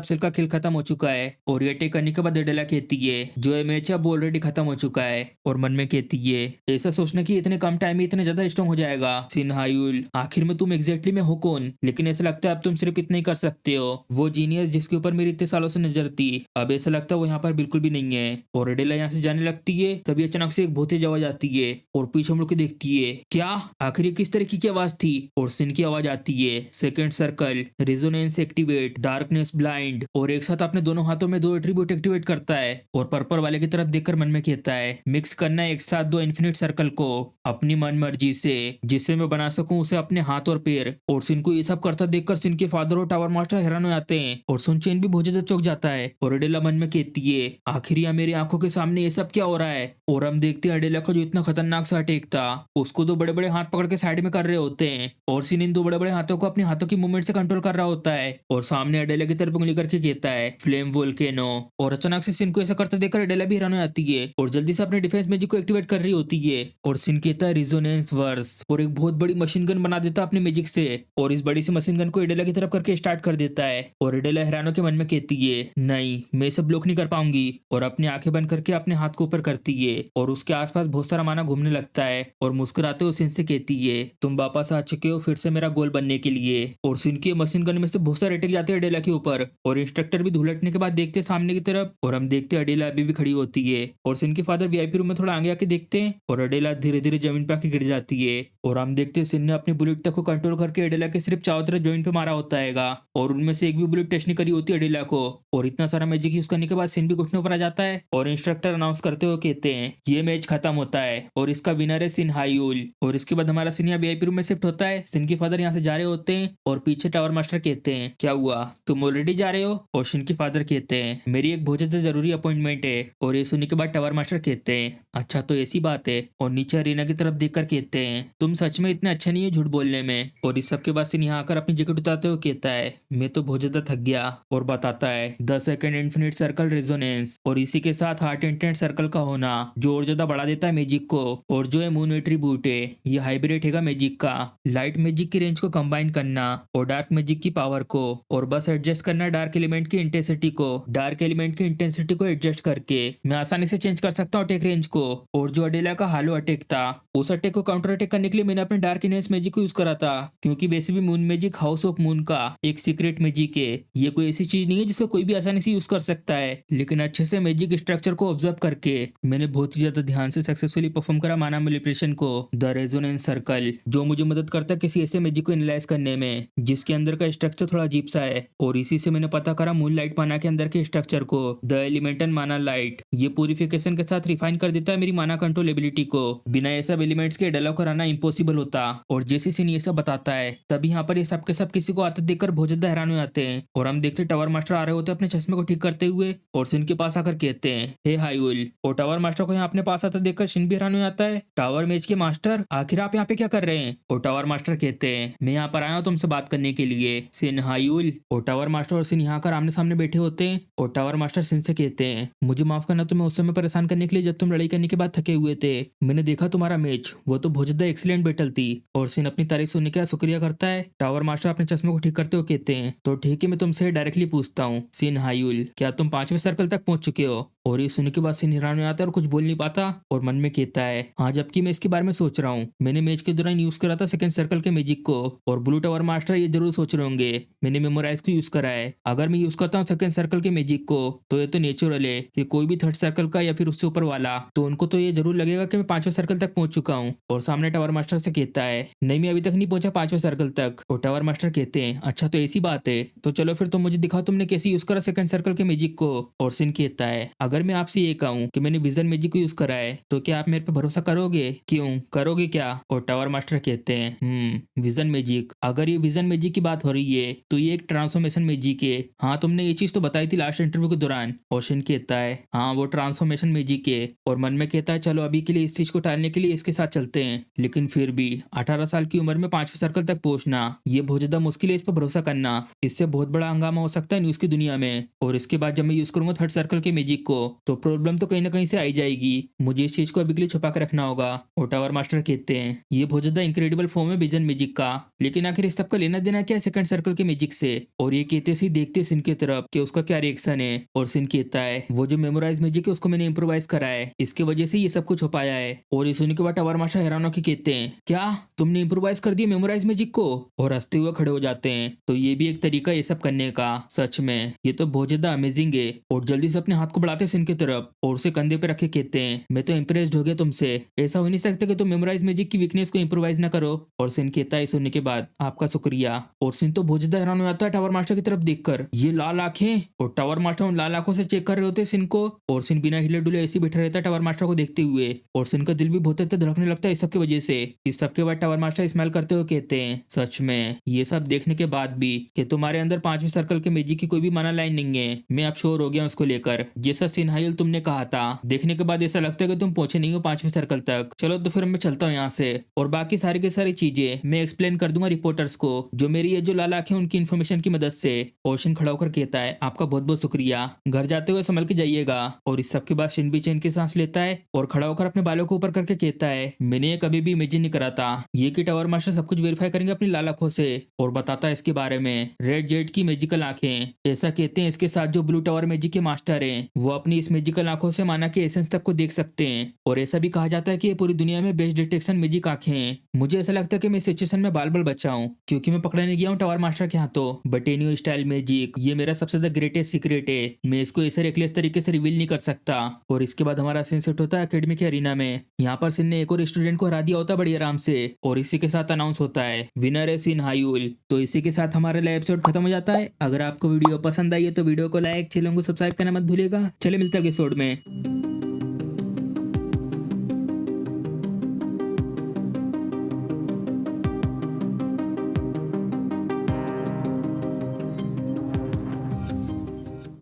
अब सिन का खेल खत्म हो चुका है। और ये अटैक करने के बाद अडेला कहती है, जो ये मैच अब ऑलरेडी खत्म हो चुका है। और मन में कहती है, ऐसा सोचना कि इतने कम टाइम में इतने ज्यादा स्ट्रॉन्ग हो जाएगा। सिन हायुल, आखिर में तुम एग्जैक्टली में हो कौन? लेकिन ऐसा लगता है अब तुम सिर्फ इतना ही कर सकते हो। वो जीनियस जिसके ऊपर मेरी इतने सालों से नजर थी, अब ऐसा लगता है वो यहाँ पर बिल्कुल भी नहीं है। और अडेला यहाँ से जाने लगती है तभी अचानक से एक बहुत तेज आवाज आती है और पीछे मुड़ के देखती है, क्या आखिर किस तरीके की आवाज थी? और सिन की आवाज आती है, second circle, resonance activate, darkness blind. और एक साथ अपने दोनों हाथों में 2 एट्रीब्यूट एक्टिवेट करता है और पर्पल वाले की तरफ देखकर मन में कहता है, मिक्स करना है एक साथ 2 इन्फिनिट सर्कल को अपनी मन मर्जी से, जिससे मैं बना सकूं उसे अपने हाथ और पैर। और सिन को ये सब करता देखकर सिन के फादर और टावर मास्टर हैरान हो जाते हैं और सुन चेन भी बहुत ज्यादा चौंक जाता है। और अडेला मन में कहती है, आखिर यहाँ मेरी आंखों के सामने ये सब क्या क्या हो रहा है। और हम देखते हैं अडेला का जो इतना खतरनाक सा अटैक था, उसको दो बड़े बड़े हाथ पकड़ के साइड में कर रहे होते हैं और सिन इन दो बड़े बड़े हाथों को अपने हाथों की मूवमेंट से कंट्रोल कर रहा होता है और सामने अडेला की तरफ उंगली करके कहता है फ्लेम वोल्केनो। और अचानक से सिन को ऐसा करते देखकर अडेला भी हैरान हो जाती है और जल्दी से अपने डिफेंस मैजिक को एक्टिवेट कर रही होती है और सिन कहता है रिजोनेंस वर्स और एक बहुत बड़ी मशीन गन बना देता है अपने मैजिक से और इस बड़ी सी मशीन गन को अडेला की तरफ करके स्टार्ट कर देता है और अडेला हैरानों के मन में कहती है नहीं, मैं इसे ब्लॉक नहीं कर पाऊंगी और अपनी आंखें बंद करके अपने हाथ को ऊपर करती है और उसके आसपास बहुत सारा माना घूमने लगता है और मुस्कुराते हुए सिन से कहती है तुम वापस आ चुके हो फिर से मेरा गोल बनने के लिए। और सिन की मशीन गन में से बहुत सारे अटैक जाते हैं अडेला के ऊपर और इंस्ट्रक्टर भी धुलटने के बाद देखते हैं सामने की तरफ और हम देखते हैं अडेला अभी भी खड़ी होती है और सिन के फादर वीआईपी रूम में थोड़ा आगे आके देखते हैं और अडेला धीरे धीरे जमीन पे आके गिर जाती है और हम देखते हैं सिन ने अपनी बुलेट तक को कंट्रोल करके अडेला के सिर्फ चारों तरफ जमीन पे मारा होता है और उनमें से एक भी बुलेट टच नहीं करी होती अडेला को और इतना सारा मैजिक यूज करने के बाद सिन भी घुटनों पर आ जाता है और इंस्ट्रक्टर अनाउंस करते हुए कहते हैं ये मैच खत्म होता है और इसका विनर है सिन हायूल। और इसके बाद हमारा सिन यहाँ वीआईपी रूम में शिफ्ट होता है। सिन के फादर यहाँ से जा रहे होते हैं और पीछे टावर मास्टर कहते हैं क्या हुआ, तुम ऑलरेडी जा रहे हो। और सिन के फादर कहते हैं मेरी एक बहुत ज्यादा जरूरी अपॉइंटमेंट है। और ये सुनने के बाद टावर मास्टर कहते हैं अच्छा तो ऐसी बात है। और नीचे अरीना की तरफ देखकर कहते हैं तुम सच में इतने अच्छे नहीं हो झूठ बोलने में। और इस सब के बाद सिन यहाँ आकर अपनी जैकेट उतारते हुए कहता है मैं तो बहुत ज्यादा थक गया और बताता है 10 सेकंड इन्फिनिट सर्कल रेजोनेंस और इसी के साथ हार्ट इंटेंट सर्कल का होना जो और ज्यादा बढ़ा देता है मैजिक को। और जो है मून एट्रीब्यूट है ये हाइब्रिड हैगा मैजिक का, लाइट मैजिक की रेंज को कंबाइन करना और डार्क मैजिक की पावर को और बस एडजस्ट करना डार्क एलिमेंट की इंटेंसिटी को। डार्क एलिमेंट की इंटेंसिटी को एडजस्ट करके मैं आसानी से चेंज कर सकता हूँ अटैक रेंज को। और जो अडेला का हालो अटैक था उस अटैक को काउंटर अटैक करने के लिए मैंने अपने डार्क इनहेंस मैजिक को यूज करा था क्योंकि वैसे भी moon magic house of moon का एक सीक्रेट मैजिक है। ये कोई ऐसी चीज नहीं है जिसको कोई भी आसानी से यूज कर सकता है, लेकिन अच्छे से मैजिक स्ट्रक्चर को ऑब्जर्व करके मैंने बहुत ही ज्यादा ध्यान से सक्सेसफुली परफॉर्म करा माना मैनिपुलेशन को द रेजोनेंस सर्कल, जो मुझे मदद करता है किसी ऐसे मैजिक को एनालाइज करने में जिसके अंदर का स्ट्रक्चर थोड़ा अजीब सा है। और इसी से मैंने पता करा मून लाइट माना के अंदर के स्ट्रक्चर को द एलिमेंटल माना लाइट। ये प्यूरिफिकेशन के साथ रिफाइन कर देता है मेरी माना कंट्रोल एबिलिटी को। बिना ये सब एलिमेंट्स के डलाव कराना इम्पॉसिबल होता। और जैसे सीन ये सब बताता है तभी यहाँ पर ये सब के सब किसी को आते देखकर बहुत ज्यादा हैरान हो जाते हैं। और हम देखते टावर मास्टर आ रहे होते हैं अपने चश्मे को ठीक करते हुए और सिन के पास आकर कहते हैं हे हायूल। और टावर मास्टर को यहाँ अपने पास आता देखकर सिन भी हैरान हो जाता है। टावर मेज के मास्टर आखिर आप यहाँ पे क्या कर रहे हैं। और टावर मास्टर कहते हैं मैं यहाँ पर आया हूँ तुमसे बात करने के लिए सिन हायूल। और टावर मास्टर और सिन यहाँ कर आमने सामने बैठे होते हैं और टावर मास्टर सिन से कहते हैं मुझे माफ करना तुम्हें उस समय परेशान करने के लिए जब तुम लड़ाई करने के बाद थके हुए थे। मैंने देखा तुम्हारा मैच, वो तो बहुत ज्यादा एक्सीलेंट बैटल थी। और सिन अपनी तारीफ सुनने का शुक्रिया करता है। टावर मास्टर अपने चश्मे को ठीक करते हुए कहते हैं तो ठीक है मैं तुमसे डायरेक्टली पूछता हूँ सिन हायूल क्या तुम 5वें सर्कल तक पहुंच चुके हो। और ये सुनने के बाद सिन हैरान हो जाता है और कुछ बोल नहीं पाता और मन में कहता है हाँ जबकि मैं इसके बारे में सोच रहा हूँ मैंने मैच के दौरान यूज करा था सेकंड सर्कल के मैजिक को। और ब्लू टावर मास्टर ये जरूर सोच रहे होंगे मैंने मेमोराइज को यूज करा है। अगर मैं यूज करता हूँ सेकंड सर्कल के मैजिक को तो ये तो नेचुरल है कि कोई भी थर्ड सर्कल का या फिर उससे ऊपर वाला तो उनको तो ये जरूर लगेगा कि मैं 5वें सर्कल तक पहुंच चुका हूँ। और सामने टावर मास्टर से कहता है नहीं मैं अभी तक नहीं पहुंचा 5वें सर्कल तक। और टावर मास्टर कहते हैं अच्छा तो ऐसी बात है तो चलो फिर तुम मुझे दिखाओ तुमने कैसे यूज करा सेकंड सर्कल के मैजिक को। और सिन कहता है अगर मैं आपसे ये कहूँ कि मैंने विजन मैजिक को यूज करा है तो क्या आप मेरे पे भरोसा करोगे, क्यों करोगे क्या। और टावर मास्टर कहते हैं विजन मैजिक, अगर ये विजन मैजिक की बात हो रही है तो ये एक ट्रांसफॉर्मेशन मैजिक है। हाँ तुमने ये चीज तो बताई थी लास्ट इंटरव्यू के दौरान। और सिन कहता है हाँ वो ट्रांसफॉर्मेशन मैजिक है। और मन में कहता है चलो अभी के लिए इस चीज को टालने के लिए इसके साथ चलते हैं, लेकिन फिर भी 18 साल की उम्र में 5वें सर्कल तक पहुंचना ये बहुत ज्यादा मुश्किल है, इस पर भरोसा करना इससे बहुत बड़ा हंगामा हो सकता है न्यूज की दुनिया में। और इसके बाद जब मैं यूज करूंगा थर्ड सर्कल के मैजिक को तो प्रॉब्लम तो कहीं ना कहीं से आई जाएगी, मुझे इस चीज को अभी के लिए छुपा कर रखना होगा। और टावर मास्टर कहते हैं ये बहुत ज्यादा इंक्रेडिबल फॉर्म है विजन मैजिक का, लेकिन आखिर इस सबका लेना देना क्या सेकंड सर्कल के मैजिक से। और ये कहते से देखते सिन की तरफ कि उसका क्या रिएक्शन है। और सिन कहता है वो जो मेमोराइज मैजिक है उसको मैंने इम्प्रोवाइज करा है, इसके वजह से ये सब कुछ हो पाया है। और ये सुनने के बाद टावर मास्टर हैरान होकर कहते हैं क्या तुमने इम्प्रोवाइज कर दिया मेमोराइज मैजिक को। और हंसते हुए खड़े हो जाते हैं तो ये भी एक तरीका ये सब करने का, सच में ये तो बहुत ज्यादा अमेजिंग है। और जल्दी से अपने हाथ को बढ़ाते सिन की तरफ और उसे कंधे पे रखे कहते हैं मैं तो इम्प्रेस्ड हो गया तुमसे, ऐसा हो नहीं सकता कि तुम मेमोराइज मैजिक की वीकनेस को इम्प्रोवाइज ना करो। और सिन कहता है सुनने के बाद आपका शुक्रिया। और सिन तो बहुत ज्यादा हैरान हो जाता है टावर मास्टर की तरफ देखकर, ये लाल आंखें। और टावर मास्टर उन लाल आंखों से चेक कर रहे होते सिन को। और सिन बिना हिले डुले ऐसे बैठा रहता है टावर मास्टर को देखते हुए। और सिन का दिल भी बहुत तेज धड़कने लगता है इस सब की वजह से। इस सब के बाद टावर मास्टर स्माइल करते हुए कहते हैं सच में ये सब देखने के बाद भी कि तुम्हारे अंदर 5वें सर्कल के मैजिक की कोई भी माना लाइन नहीं है, मैं अब श्योर हो गया उसको लेकर। जैसा सीन सिन्हायुल तुमने कहा था। देखने के बाद ऐसा लगता है कि तुम पहुंचे नहीं हो 5वें सर्कल तक। चलो तो फिर मैं चलता हूँ यहाँ से, और बाकी सारी की सारी चीजें मैं एक्सप्लेन कर दूंगा रिपोर्टर्स को। जो मेरी ये जो लाल आंखें उनकी इन्फॉर्मेशन की मदद से। ओशन खड़ा होकर कहता है, आपका बहुत बहुत शुक्रिया, घर जाते हुए संभल के जाइएगा। और इस सब के बाद शिन भी चैन की सांस लेता है और खड़ा होकर अपने बालों को ऊपर करके कहता है, मैंने ये कभी भी इमेजिन नहीं करा था ये कि टावर मास्टर सब कुछ वेरीफाई करेंगे अपनी लाल आंखों से। और बताता है इसके बारे में, रेड जेट की मैजिकल आंखें। ऐसा कहते हैं इसके साथ जो ब्लू टावर मैजिक के मास्टर हैं वो अपनी इस मैजिकल आंखों से माना के एसेंस तक को देख सकते हैं। और ऐसा भी कहा जाता है कि ये पूरी दुनिया में बेस्ट डिटेक्शन मैजिक आंखें हैं। मुझे ऐसा लगता है कि मैं इस सिचुएशन में बाल बाल बचा हूँ, क्योंकि मैं पकड़ने गया हूँ टावर मास्टर के हाथों। बटेनियो स्टाइल मैजिक ये मेरा सबसे ज्यादा ग्रेटेस्ट सीक्रेट है, मैं इसको ऐसे रेकलेस तरीके से रिवील नहीं कर सकता। और इसके बाद हमारा सीन सेट होता है एकेडमी के अरीना में। यहाँ पर सिन ने एक और स्टूडेंट को हरा दिया होता बड़ी आराम से, और इसी के साथ अनाउंस होता है विनर है सिन्हायुल। तो इसी के साथ हमारा एपिसोड खत्म हो जाता है। अगर आपको वीडियो पसंद आई है तो वीडियो को लाइक, चैनल को सब्सक्राइब करना मत भूलिएगा। चले मिलते हैं एपिसोड में।